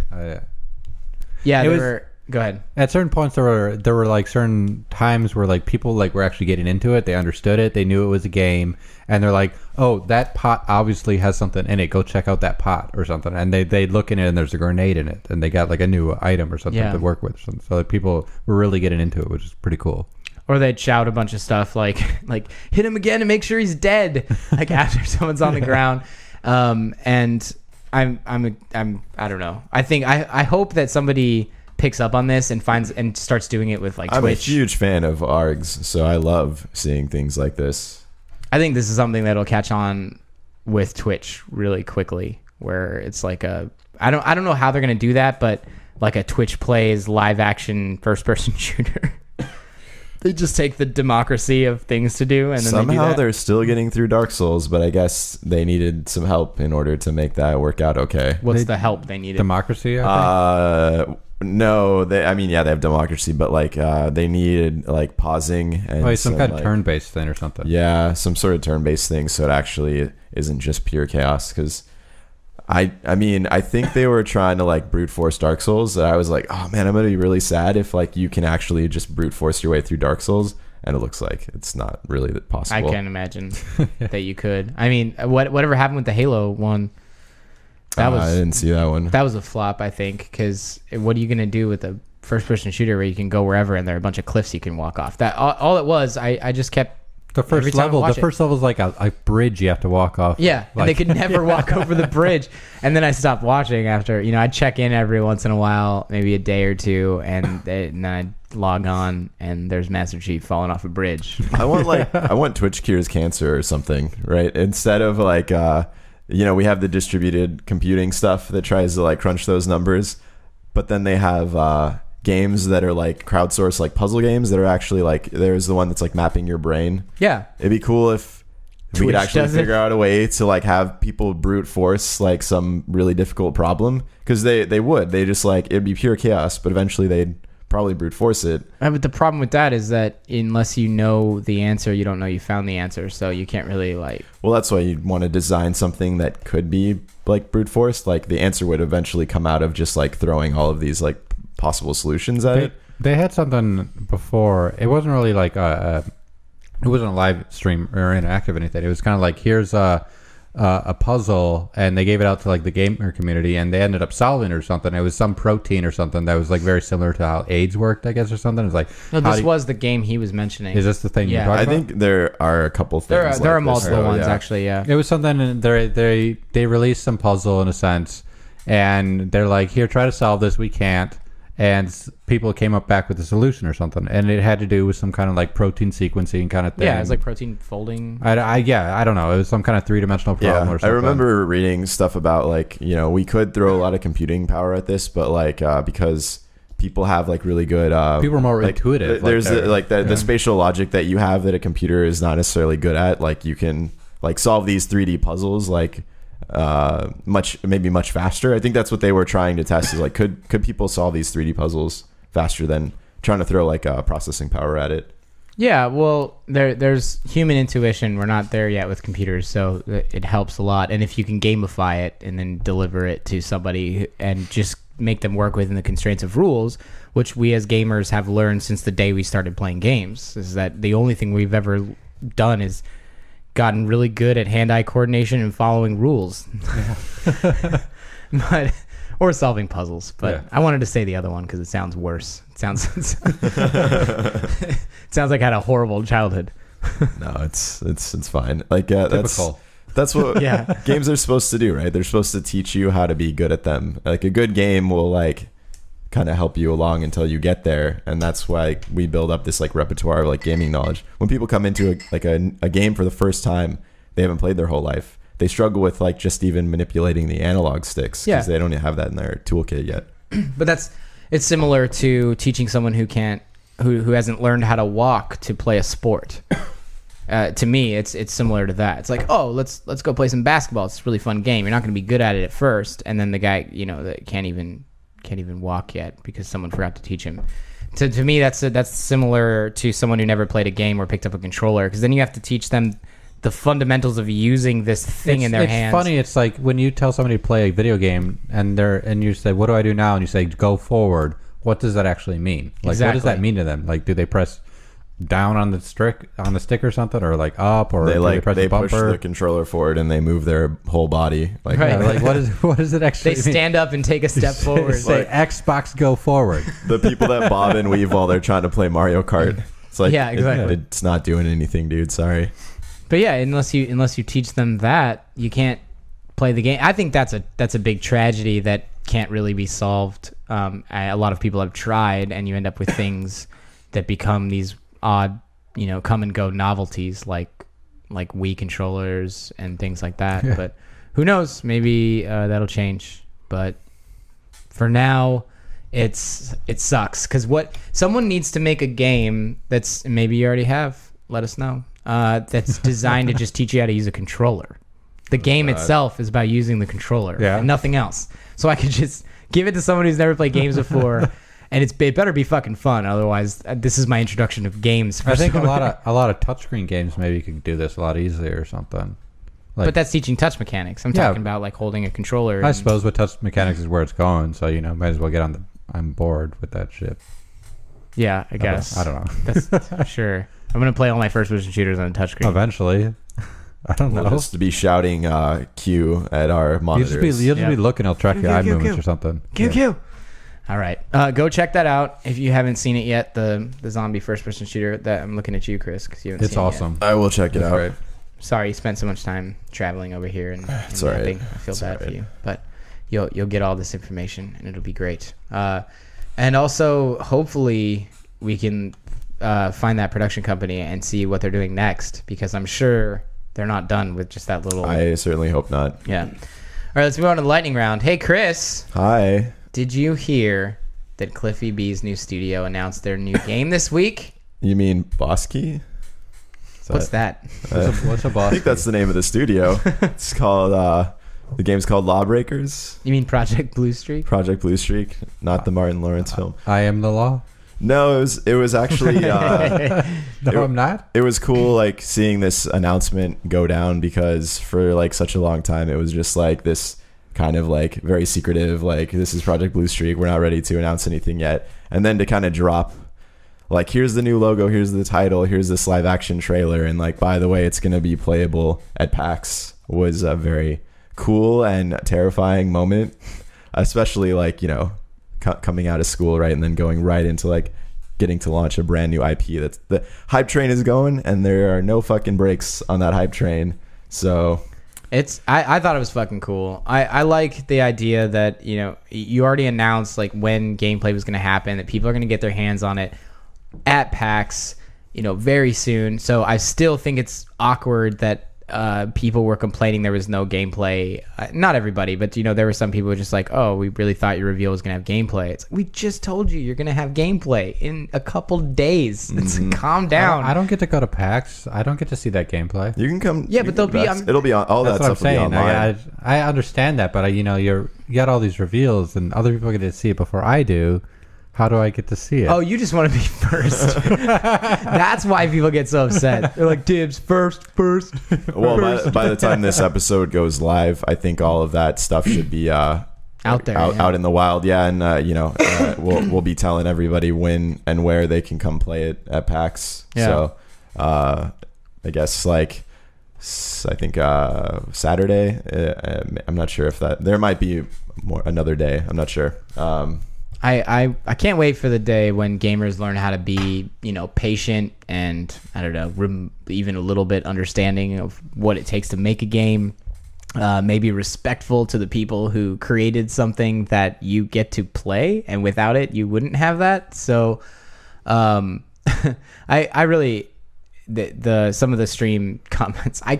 Go ahead. At certain points, there were like certain times where like people like were actually getting into it. They understood it. They knew it was a game, and they're like, "Oh, that pot obviously has something in it. Go check out that pot or something." And they look in it, and there's a grenade in it, and they got like a new item or something to work with. So like people were really getting into it, which is pretty cool. Or they'd shout a bunch of stuff like hit him again and make sure he's dead, like after someone's on the ground. And I don't know. I hope that somebody picks up on this and finds and starts doing it with like Twitch. I'm a huge fan of ARGs, so I love seeing things like this. I think this is something that'll catch on with Twitch really quickly, where it's like I don't know how they're gonna do that, but like a Twitch plays live action first person shooter. They just take the democracy of things to do, and then somehow they're still getting through Dark Souls, but I guess they needed some help in order to make that work out okay. What's the help they needed? Democracy, I think? No, they have democracy, but like they needed like pausing and some kind of turn-based thing or something. Yeah, some sort of turn-based thing, so it actually isn't just pure chaos. Because I think they were trying to like brute force Dark Souls. That I was like, oh man, I'm gonna be really sad if like you can actually just brute force your way through Dark Souls, and it looks like it's not really possible. I can't imagine that you could. I mean, whatever happened with the Halo one? I didn't see that one. That was a flop, I think, because what are you going to do with a first-person shooter where you can go wherever and there are a bunch of cliffs you can walk off? That all it was, I just kept The every first time I level, watch the first level is like a bridge you have to walk off. Yeah, and they could never walk over the bridge. And then I stopped watching after, I'd check in every once in a while, maybe a day or two, and then I'd log on, and there's Master Chief falling off a bridge. I want Twitch cures cancer or something, right? Instead of like, we have the distributed computing stuff that tries to like crunch those numbers, but then they have games that are like crowdsourced, like puzzle games that are actually like, there's the one that's like mapping your brain. Yeah. It'd be cool if we could actually figure out a way to like have people brute force like some really difficult problem, because they just like, it'd be pure chaos, but eventually they'd probably brute force it. But the problem with that is that unless you know the answer, you don't know you found the answer, so you can't really like... Well, that's why you'd want to design something that could be like brute forced. Like the answer would eventually come out of just like throwing all of these like possible solutions at it. They had something before. It wasn't really like it wasn't a live stream or interactive or anything. It was kind of like, here's a puzzle, and they gave it out to like the gamer community, and they ended up solving it or something. It was some protein or something that was like very similar to how AIDS worked, I guess, or something. It's like, no, this was the game he was mentioning. Is this the thing you're talking I about? think there are a couple things. There are multiple ones actually. Yeah, it was something. And they released some puzzle in a sense, and they're like, here, try to solve this. We can't. And people came up back with a solution or something, and it had to do with some kind of like protein sequencing kind of thing. Yeah, it was like protein folding. I don't know. It was some kind of 3-dimensional problem or something. I remember reading stuff about like, we could throw a lot of computing power at this, but like because people have like really good people are more like, intuitive. There's the spatial logic that you have that a computer is not necessarily good at. Like you can like solve these 3D puzzles like much faster. I think that's what they were trying to test, is like could people solve these 3D puzzles faster than trying to throw like processing power at it. Yeah, well, there's human intuition. We're not there yet with computers, so it helps a lot. And if you can gamify it and then deliver it to somebody and just make them work within the constraints of rules, which we as gamers have learned since the day we started playing games, is that the only thing we've ever done is gotten really good at hand-eye coordination and following rules. Yeah. Or solving puzzles. But yeah. I wanted to say the other one because it sounds worse. It sounds like I had a horrible childhood. No, it's fine. Like typical. That's what games are supposed to do, right? They're supposed to teach you how to be good at them. Like a good game will like kind of help you along until you get there, and that's why we build up this like repertoire of like gaming knowledge. When people come into a game for the first time, they haven't played their whole life. They struggle with like just even manipulating the analog sticks because they don't have that in their toolkit yet. But it's similar to teaching someone who hasn't learned how to walk to play a sport. To me, it's similar to that. It's like, oh, let's go play some basketball. It's a really fun game. You're not going to be good at it at first, and then the guy that can't even walk yet because someone forgot to teach him. To me, that's similar to someone who never played a game or picked up a controller, because then you have to teach them the fundamentals of using this thing in their hands. It's funny. It's like when you tell somebody to play a video game and you say, "What do I do now?" and you say, "Go forward." What does that actually mean? Like, What does that mean to them? Like, do they press down on the stick or something, or like up, or they press the bumper? Push the controller forward and they move their whole body. Like, right. Like what does it actually They mean? stand up and take a step forward. Say Xbox go forward. The people that bob and weave while they're trying to play Mario Kart. It's like, yeah, exactly. It's not doing anything, dude. Sorry. But yeah, unless you teach them that, you can't play the game. I think that's a big tragedy that can't really be solved. A lot of people have tried, and you end up with things that become these odd, come and go novelties like Wii controllers and things like that. Yeah. But who knows? Maybe that'll change. But for now, it sucks, because someone needs to make a game that's, maybe you already have. Let us know. That's designed to just teach you how to use a controller. The game itself is about using the controller and nothing else. So I could just give it to someone who's never played games before, and it better be fucking fun. Otherwise, this is my introduction of games. I think a lot of touchscame games maybe could do this a lot easier or something. But that's teaching touch mechanics. I'm talking about like holding a controller. I suppose with touch mechanics is where it's going. So might as well get on I'm bored with that shit. Yeah, I guess. I don't know. That's sure. I'm gonna play all my first-person shooters on a touchscreen. Eventually. I don't know. We'll just be shouting Q at our monitors. You'll just be looking. I'll track your eye movements or something. Q. All right. Go check that out if you haven't seen it yet. The zombie first-person shooter. That I'm looking at you, Chris, because you haven't It's seen awesome. I will check it out. Great. Sorry you spent so much time traveling over here and It's all right. napping. I feel bad for you, but you'll get all this information and it'll be great. And also, hopefully, we can find that production company and see what they're doing next, because I'm sure they're not done with just that little. I certainly hope not. Yeah. All right, let's move on to the lightning round. Hey, Chris. Hi. Did you hear that Cliffy B's new studio announced their new game this week? You mean Bosky? What's that? What's a boss? I think that's the name of the studio. It's called the game's called LawBreakers. You mean Project Blue Streak? Project Blue Streak, not the Martin Lawrence film. I am the law. No, it was actually No, I'm not. it was cool like seeing this announcement go down, because for like such a long time it was just like this kind of like very secretive, like this is Project Blue Streak, we're not ready to announce anything yet, and then to kind of drop like here's the new logo, here's the title, here's this live action trailer, and like by the way it's going to be playable at PAX was a very cool and terrifying moment, especially like, you know, coming out of school, right, and then going right into like getting to launch a brand new IP. That's the hype train is going, and there are no fucking brakes on that hype train. So I thought it was fucking cool. I like the idea that, you know, you already announced like when gameplay was going to happen, that people are going to get their hands on it at PAX, you know, very soon. So I still think it's awkward that people were complaining there was no gameplay. Not everybody, but you know, there were some people who were just like, oh, we really thought your reveal was gonna have gameplay. It's like, we just told you you're gonna have gameplay in a couple days. It's calm down. I don't get to go to PAX. I don't get to see that gameplay. you can come. Yeah, you but can there'll be, come back. It'll be on all That's that what I'm stuff will be saying. online. I understand that, but you know, you got all these reveals, and other people get to see it before I do. How do I get to see it? Oh, you just want to be first. That's why people get so upset. They're like, dibs, first. Well, by the time this episode goes live, I think all of that stuff should be out there, out in the wild. Yeah, and you know, we'll be telling everybody when and where they can come play it at PAX. Yeah. So, I guess like I think Saturday. I'm not sure if that there might be another day. I'm not sure. I can't wait for the day when gamers learn how to be, you know, patient and, I don't know, even a little bit understanding of what it takes to make a game. Maybe respectful to the people who created something that you get to play, and without it, you wouldn't have that. So, I really... some of the stream comments, I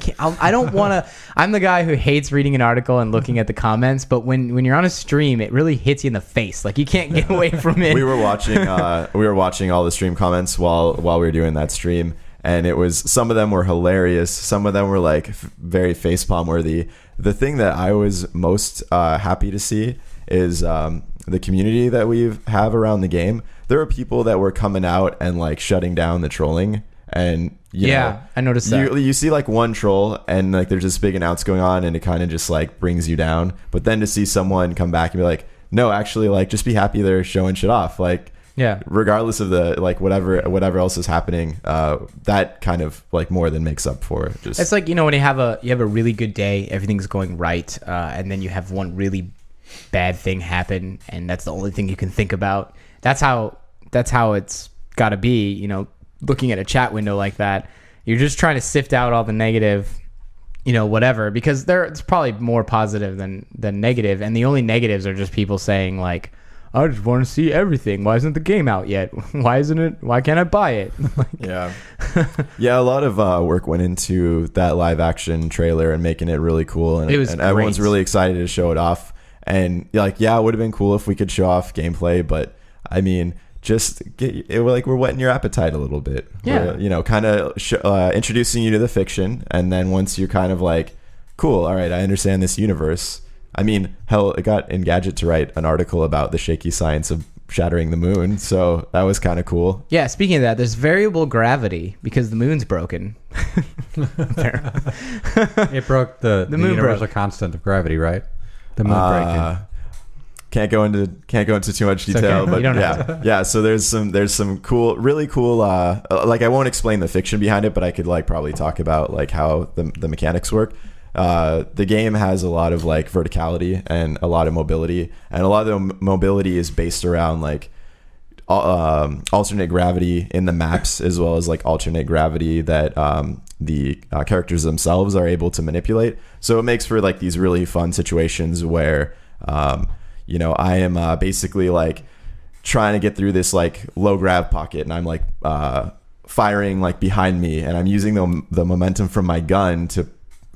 don't want to. I'm the guy who hates reading an article and looking at the comments, but when you're on a stream, it really hits you in the face. Like, you can't get away from it. We were watching all the stream comments while we were doing that stream, and it was, some of them were hilarious, some of them were like very facepalm worthy. The thing that I was most happy to see is the community that we have around the game. There were people that were coming out and like shutting down the trolling. And you know, I noticed that. You see like one troll and like there's this big announce going on, and it kind of just like brings you down. But then to see someone come back and be like, no, actually, like, just be happy they're showing shit off. Like, yeah, regardless of the like whatever else is happening, that kind of like more than makes up for it. Just, it's like, you know, when you have a really good day, everything's going right, and then you have one really bad thing happen, and that's the only thing you can think about. That's how it's got to be, you know. Looking at a chat window like that, you're just trying to sift out all the negative, you know, whatever, because it's probably more positive than negative, and the only negatives are just people saying like, I just want to see everything. Why isn't the game out yet? Why can't I buy it? yeah. Yeah, a lot of work went into that live action trailer and making it really cool, and everyone's really excited to show it off. And like, yeah, it would have been cool if we could show off gameplay, but I mean, just we're whetting your appetite a little bit. Yeah. We're, you know, kind of introducing you to the fiction, and then once you're kind of like, cool, all right, I understand this universe. I mean, hell, it got Engadget to write an article about the shaky science of shattering the moon, so that was kind of cool. Yeah, speaking of that, there's variable gravity because the moon's broken. It broke the universal constant of gravity, right? The moon breaking. Can't go into too much detail, okay. But yeah. So there's some cool, really cool. Like, I won't explain the fiction behind it, but I could like probably talk about like how the mechanics work. the game has a lot of like verticality and a lot of mobility, and a lot of the mobility is based around like alternate gravity in the maps, as well as like alternate gravity that the characters themselves are able to manipulate. So it makes for like these really fun situations where you know, I am basically like trying to get through this like low grav pocket, and I'm like firing like behind me, and I'm using the momentum from my gun to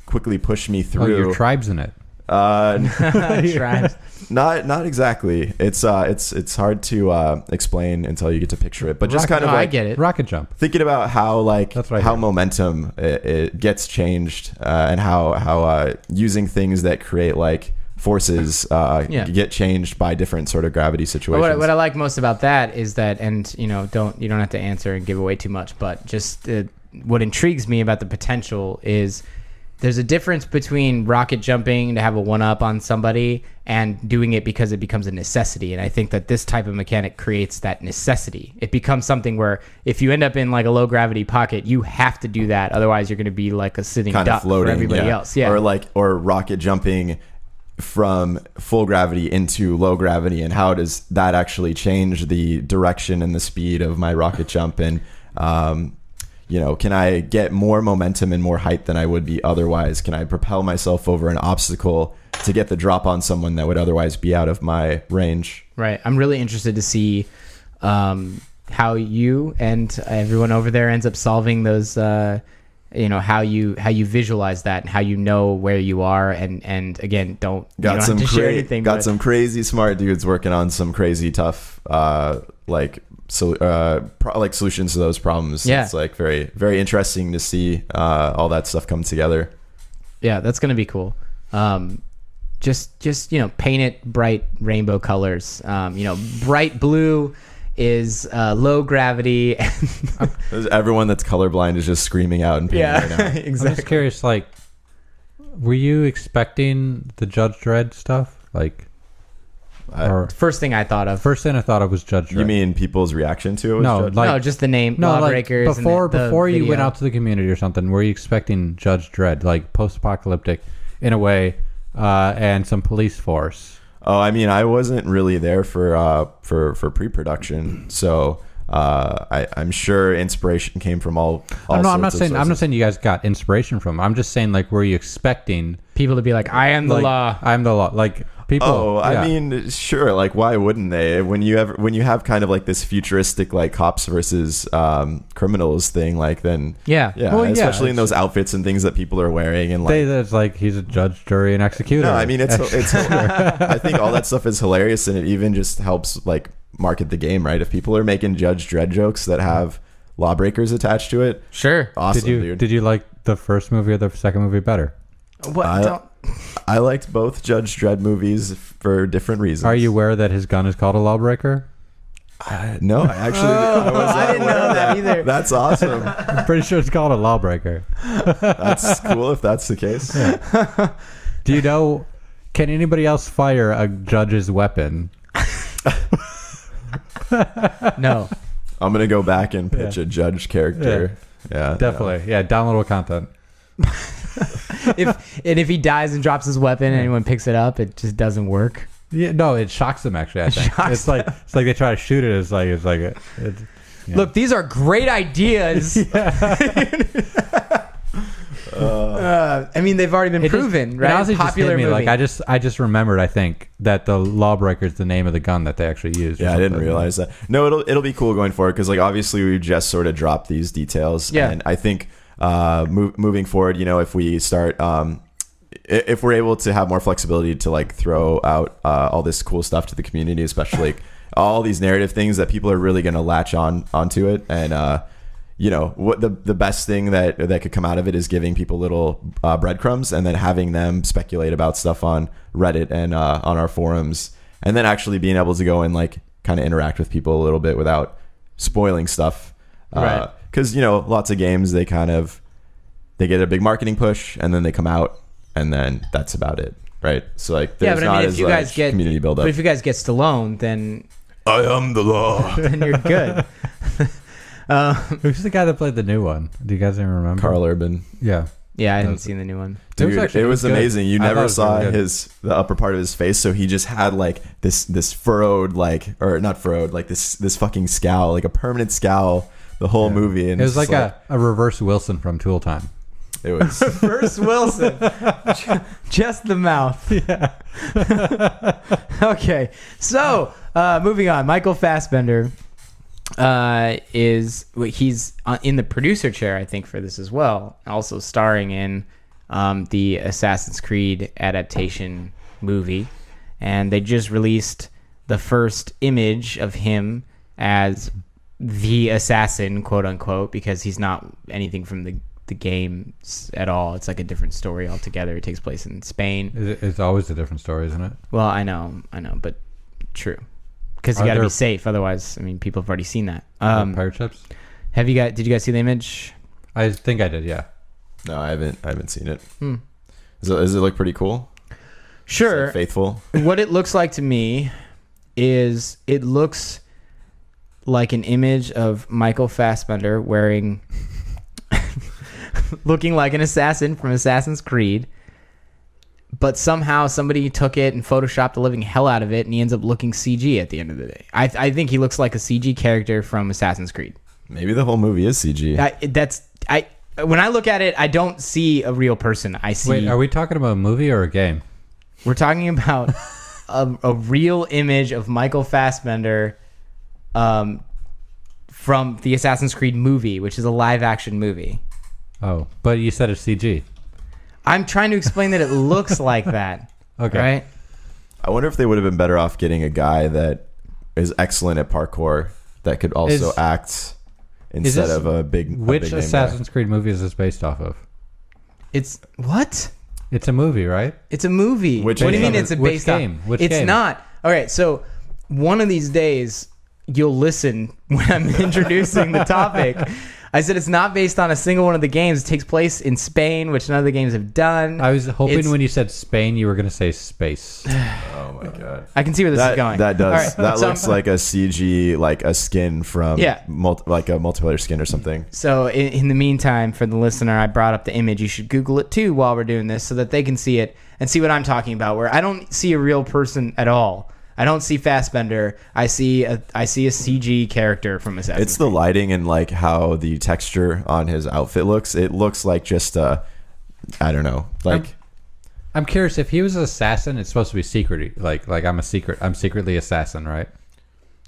quickly push me through. Oh, your tribe's in it. Tribes. Not exactly. It's hard to explain until you get to picture it. But just kind of like I get it. Rocket jump. thinking about how like That's what I how hear. momentum it gets changed, and how using things that create like forces get changed by different sort of gravity situations. What I like most about that is that, and you don't have to answer and give away too much, but just what intrigues me about the potential is there's a difference between rocket jumping to have a one-up on somebody and doing it because it becomes a necessity. And I think that this type of mechanic creates that necessity. It becomes something where if you end up in like a low gravity pocket, you have to do that. Otherwise, you're going to be like a sitting kind duck of floating for everybody else. Yeah. Or rocket jumping from full gravity into low gravity, and how does that actually change the direction and the speed of my rocket jump? And you know, can I get more momentum and more height than I would be otherwise? Can I propel myself over an obstacle to get the drop on someone that would otherwise be out of my range? Right. I'm really interested to see how you and everyone over there ends up solving those, you know, how you visualize that and how you know where you are. And again, you don't have to share anything. Got some crazy smart dudes working on some crazy tough solutions to those problems. Yeah. It's like very, very interesting to see all that stuff come together. Yeah, that's gonna be cool. Just you know, paint it bright rainbow colors. You know, bright blue is low gravity. Everyone that's colorblind is just screaming out in pain right now. Exactly. I'm just curious, like, were you expecting the Judge Dredd stuff? Like, or First thing I thought of. first thing I thought of was Judge Dredd. You mean people's reaction to it? Was No, judged? like- no, just the name, no, like LawBreakers. before you went video. out to the community or something, were you expecting Judge Dredd, like post-apocalyptic in a way, and some police force? Oh, I mean, I wasn't really there for pre-production, so I'm sure inspiration came from all No, I'm not sorts of saying sources. you guys got inspiration from. I'm just saying, like, were you expecting people to be like, I am the like, law. I'm the law, like people? Oh, yeah. I mean, sure. Like, why wouldn't they? When you have kind of like this futuristic like cops versus criminals thing, like then Yeah. Well, yeah, especially in those outfits and things that people are wearing, and like There's like he's a judge, jury, and executor. no, I mean it's I think all that stuff is hilarious, and it even just helps like market the game, right? If people are making Judge Dredd jokes that have LawBreakers attached to it, Sure. awesome, dude. Did you like the first movie or the second movie better? What? I liked both Judge Dredd movies for different reasons. Are you aware that his gun is called a lawbreaker? No, I actually I was I didn't know that either. That's awesome. I'm pretty sure it's called a lawbreaker. That's cool if that's the case. Do you know? Can anybody else fire a judge's weapon? No. I'm gonna go back and pitch a judge character. Yeah, Definitely. Yeah, downloadable content. if he dies and drops his weapon and anyone picks it up, it just doesn't work. Yeah, no, it shocks them. Actually, I think it's like they try to shoot it. It's like yeah. Look, these are great ideas. I mean, they've already been proven, right? It honestly just Popular hit me. movie. Like I just remembered. I think that the lawbreaker is the name of the gun that they actually used. or Yeah, I didn't something. realize that. No, it'll be cool going forward because like obviously we just sort of dropped these details. Yeah. And I think moving forward, you know, if we start if we're able to have more flexibility to like throw out all this cool stuff to the community, especially like all these narrative things that people are really going to latch onto it, and you know what the best thing that could come out of it is giving people little breadcrumbs and then having them speculate about stuff on Reddit and on our forums, and then actually being able to go and like kind of interact with people a little bit without spoiling stuff. Right. Because you know lots of games they get a big marketing push and then they come out and then that's about it, right? So like there's but I not mean, as much community build up. But if you guys get Stallone, then I am the law. then you're good. Who's the guy that played the new one? Do you guys even remember? Carl Urban. Yeah. Yeah, I haven't seen the new one. Dude, it was good. amazing. You I thought it never was saw really good. the upper part of his face, so he just had like this furrowed, like, or not furrowed, like this fucking scowl, like a permanent scowl the whole movie. And It was it's like a reverse Wilson from Tool Time. it was Bruce Wilson. Just the mouth. Yeah. Okay. So, moving on. Michael Fassbender he's in the producer chair, I think, for this as well. Also starring in the Assassin's Creed adaptation movie. And they just released the first image of him as the assassin, quote unquote, because he's not anything from the games at all. It's like a different story altogether. It takes place in Spain. It's always a different story, isn't it? Well, I know, but true. Because you got to be safe. Otherwise, I mean, people have already seen that. Pirate ships? Did you guys see the image? I think I did, yeah. no, I haven't seen it. Does it look pretty cool? Sure. Like faithful. What it looks like to me is it looks like an image of Michael Fassbender wearing looking like an assassin from Assassin's Creed, but somehow somebody took it and photoshopped the living hell out of it, and he ends up looking CG at the end of the day. I think he looks like a CG character from Assassin's Creed. Maybe the whole movie is CG. When I look at it, I don't see a real person. I see. Wait, are we talking about a movie or a game? We're talking about a real image of Michael Fassbender from the Assassin's Creed movie, which is a live-action movie. Oh, but you said it's CG. I'm trying to explain that it looks like that. Okay. Right? I wonder if they would have been better off getting a guy that is excellent at parkour that could also act instead of a big. Which a big name Assassin's Creed movie is this based off of? It's what? It's a movie, right? It's a movie. Which what do you game? mean it's a Which based game? on? Which it's game? not. All right, so one of these days you'll listen when I'm introducing the topic. I said it's not based on a single one of the games. It takes place in Spain, which none of the games have done. I was hoping when you said Spain, you were going to say space. Oh my god! I can see where this is going. That does. All right, that so looks like a CG, like a skin from like a multiplayer skin or something. So in the meantime, for the listener, I brought up the image. You should Google it too while we're doing this so that they can see it and see what I'm talking about, where I don't see a real person at all. I don't see Fassbender. I see a CG character from Assassin's It's the lighting and like how the texture on his outfit looks. It looks like just I don't know. Like I'm curious, if he was an assassin, it's supposed to be secret. Like I'm secretly assassin, right?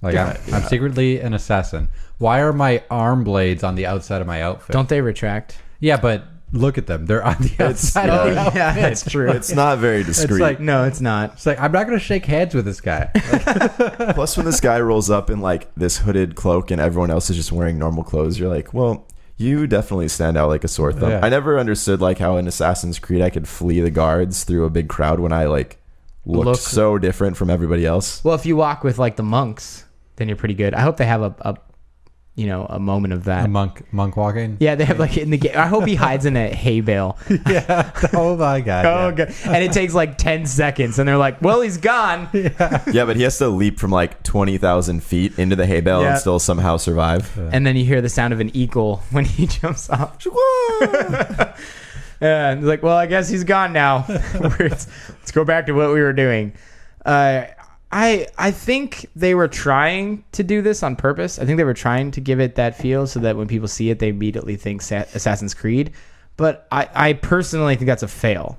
Like I'm secretly an assassin. Why are my arm blades on the outside of my outfit? Don't they retract? Yeah, but look at them. They're on the outside of the outfit. Yeah, that's true. it's not very discreet. It's like, No, it's not. it's like I'm not going to shake hands with this guy. Plus, when this guy rolls up in like this hooded cloak and everyone else is just wearing normal clothes, you're like, well, you definitely stand out like a sore thumb. Yeah. I never understood like how in Assassin's Creed I could flee the guards through a big crowd when I like looked so different from everybody else. Well, if you walk with like the monks, then you're pretty good. I hope they have a moment of that. A monk walking. Yeah, they have like in the game. I hope he hides in a hay bale. Yeah. Oh my god. Oh, God. And it takes like 10 seconds, and they're like, "Well, he's gone." Yeah, but he has to leap from like 20,000 feet into the hay bale and still somehow survive. And then you hear the sound of an eagle when he jumps off. Yeah, and it's like, well, I guess he's gone now. Let's go back to what we were doing. I think they were trying to do this on purpose. I think they were trying to give it that feel so that when people see it, they immediately think Assassin's Creed. But I personally think that's a fail.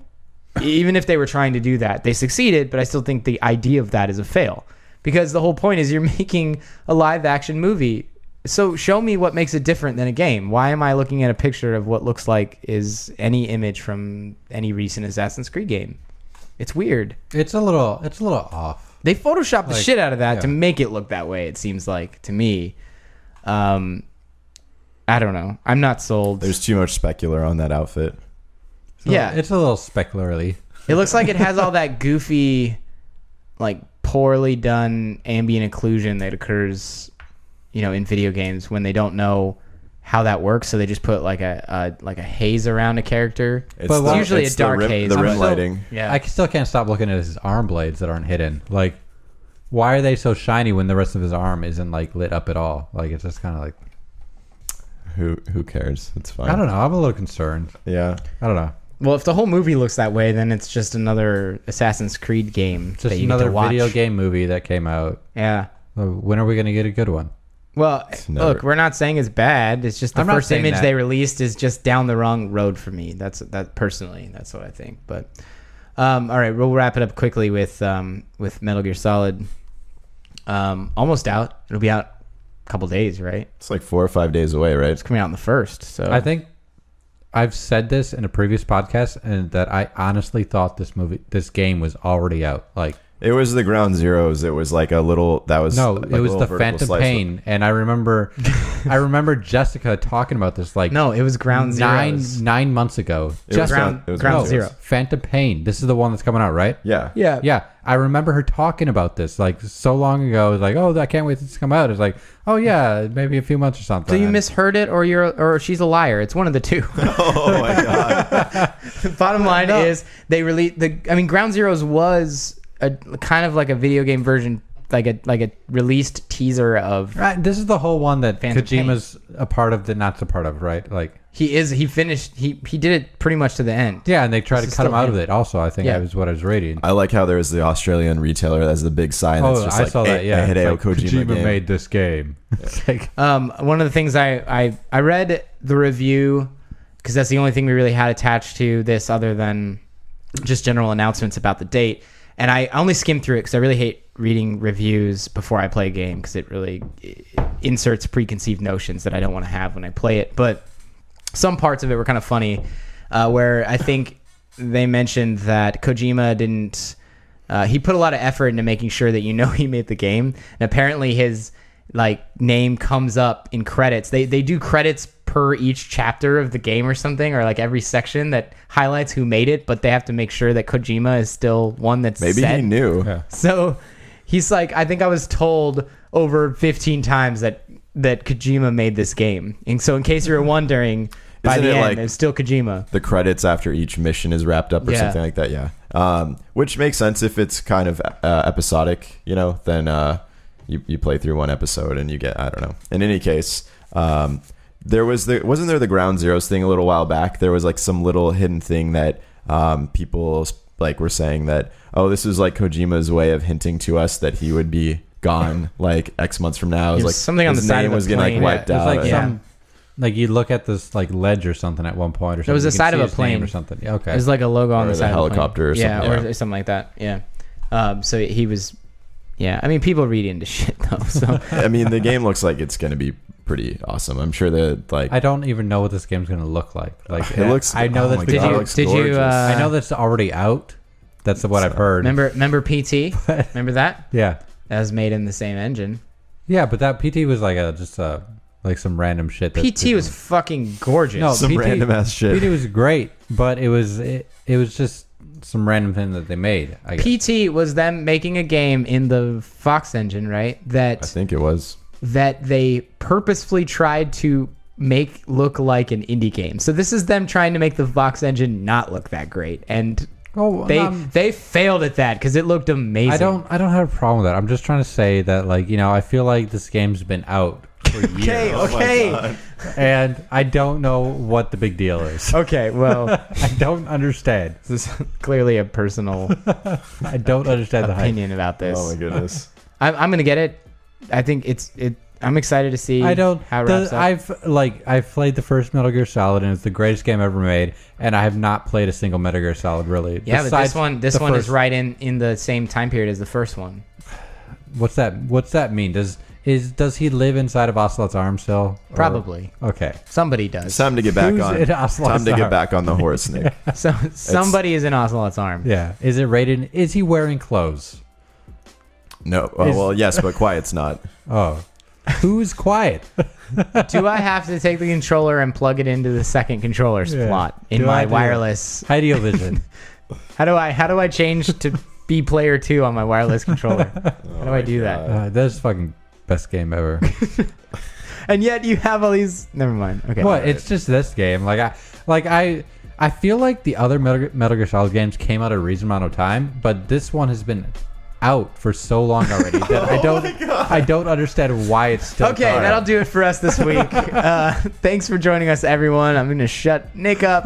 Even if they were trying to do that, they succeeded, but I still think the idea of that is a fail. Because the whole point is you're making a live-action movie. So show me what makes it different than a game. Why am I looking at a picture of what looks like is any image from any recent Assassin's Creed game? It's weird. It's a little off. They photoshopped the Like, shit out of that yeah. to make it look that way, it seems like, to me. I don't know. I'm not sold. There's too much specular on that outfit. Yeah. It's a little specularly. It looks like it has all that goofy, like, poorly done ambient occlusion that occurs, in video games when they don't know how that works, so they just put like a haze around a character. It's But usually a dark rim, haze. The rim I'm still- lighting. Yeah. I still can't stop looking at his arm blades that aren't hidden. Like, why are they so shiny when the rest of his arm isn't like lit up at all? Like, it's just kind of like who cares? It's fine. I don't know. I'm a little concerned. Yeah. I don't know. Well, if the whole movie looks that way, then it's just another Assassin's Creed game. Just that you another get to watch. video game movie that came out. Yeah. When are we going to get a good one? Well, never- look, we're not saying it's bad. It's just the I'm not first saying image that. they released is just down the wrong road for me. That personally, that's what I think. But all right, we'll wrap it up quickly with Metal Gear Solid. Almost out. It'll be out a couple days, right? It's like 4 or 5 days away, right? It's coming out on the 1st. So I think I've said this in a previous podcast, and that I honestly thought this game was already out. Like, It was the Ground Zeroes. It was like a little. That was no, like it a was little the vertical Phantom slice of- Pain, and I remember Jessica talking about this like no, it was Ground Zeroes. 9 months ago. It was Ground- it was Ground Zeroes. Zero. Phantom Pain. This is the one that's coming out, right? Yeah. Yeah. Yeah, I remember her talking about this like so long ago. It was like, oh, I can't wait for this to come out. It's like, oh yeah, maybe a few months or something. So you misheard it, or she's a liar. It's one of the two. Oh my god. Bottom line is they released Ground Zeroes was a kind of like a video game version, like a released teaser of. Right, this is the whole one that Phantom Kojima's a part of, that not a part of, right? Like, He finished. He did it pretty much to the end. yeah, and they tried This to is cut him still out of him. it. Also, I think Yeah. that was what I was reading. I like how there was the Australian retailer as the big sign. That's Oh, just I like saw that. Yeah, a It's Hideo like, Kojima game. made this game. It's like, One of the things I read the review, because that's the only thing we really had attached to this, other than just general announcements about the date. And I only skimmed through it because I really hate reading reviews before I play a game, because it really inserts preconceived notions that I don't want to have when I play it. But some parts of it were kind of funny, where I think they mentioned that Kojima didn't. He put a lot of effort into making sure that he made the game, and apparently his name comes up in credits. They do credits per each chapter of the game or something, or like every section that highlights who made it, but they have to make sure that Kojima is still one that's Maybe set. he knew. yeah. So he's like, I think I was told over 15 times that Kojima made this game. And so in case you were wondering, by Isn't the it end, like- it's still Kojima. The credits after each mission is wrapped up or Yeah. something like that. Yeah. Which makes sense if it's kind of episodic, then you play through one episode and you get, I don't know. In any case, wasn't there the Ground Zeroes thing a little while back? There was like some little hidden thing that people were saying that, oh, this is like Kojima's way of hinting to us that he would be gone like X months from now. It was There's like something on his the side name of the was getting plane. wiped There's out. like Yeah. some, like you look at this like ledge or something at one point or something. There was You the can side of see a his name plane. or something. Yeah, okay. There's like a logo on Or the the side helicopter or of the plane. something, Or something like that. Yeah. So he was. Yeah, I mean, people read into shit though. So I mean, the game looks like it's going to be pretty awesome. I'm sure that I don't even know what this game's gonna look like. Like It looks- I know oh that's my did God, it you looks did you gorgeous. I know that's already out. That's what I've heard. remember PT? Remember that? Yeah, That was made in the same engine. yeah, but that PT was like like some random shit. That PT was fucking gorgeous. No, some PT random ass shit. PT was great, but it was just some random thing that they made. I guess. PT was them making a game in the Fox engine, right? I think it was. That they purposefully tried to make look like an indie game. So this is them trying to make the Fox engine not look that great, and they failed at that because it looked amazing. I don't have a problem with that. I'm just trying to say that, like, I feel like this game's been out for years. Okay. And I don't know what the big deal is. Okay. Well, I don't understand. this is clearly a personal I don't understand the hype. opinion about this. Oh my goodness. I'm gonna get it. I think I'm excited to see I don't. how it wraps up. I've played the first Metal Gear Solid, and it's the greatest game ever made. And I have not played a single Metal Gear Solid, really. Yeah, but besides this the one is first- right in the same time period as the first one. What's that mean? Does he live inside of Ocelot's arm still? Or- Probably. Okay. Somebody does. It's time to get back Who's on. in Ocelot's Time to arm? get back on the horse, Nick. So somebody is in Ocelot's arm. Yeah. Is it rated? Is he wearing clothes? No. Well, yes, but quiet's not. Oh. Who's quiet? Do I have to take the controller and plug it into the second controller slot in Do I my do it? wireless? Ideo Vision. How do I change to be player 2 on my wireless controller? How do I do that? That's fucking best game ever. And yet you have all these. Never mind. Okay. What? It's just this game. I feel like the other Metal Gear Solid games came out a reasonable amount of time, but this one has been out for so long already that I don't understand why it's still Okay, out. that'll do it for us this week. Thanks for joining us, everyone. I'm going to shut Nick up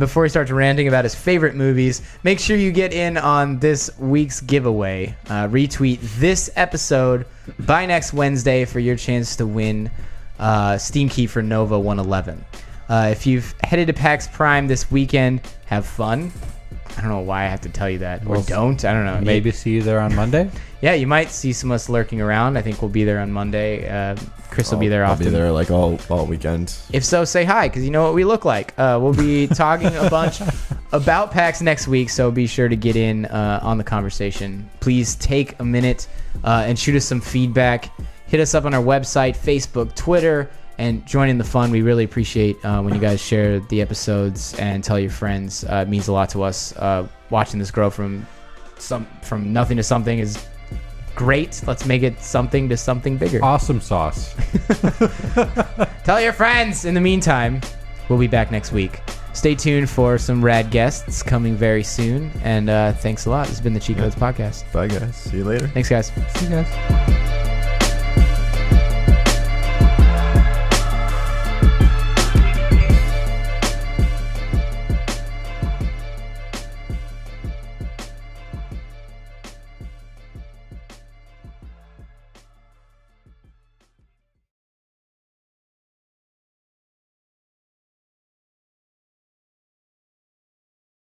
before he starts ranting about his favorite movies. Make sure you get in on this week's giveaway. Retweet this episode by next Wednesday for your chance to win Steam Key for Nova 111. If you've headed to PAX Prime this weekend, have fun. I don't know why I have to tell you that. Or don't. I don't know. Maybe see you there on Monday. Yeah, you might see some of us lurking around. I think we'll be there on Monday. Chris will be there often. I'll be there like all weekend. If so, say hi, because you know what we look like. We'll be talking a bunch about PAX next week, so be sure to get in on the conversation. Please take a minute and shoot us some feedback. Hit us up on our website, Facebook, Twitter, and join in the fun. We really appreciate when you guys share the episodes and tell your friends. It means a lot to us. Watching this grow from nothing to something is great. Let's make it something to something bigger. Awesome sauce. Tell your friends. In the meantime, we'll be back next week. Stay tuned for some rad guests coming very soon. And thanks a lot. This has been the Cheat Codes Podcast. Bye, guys. See you later. Thanks, guys. See you guys.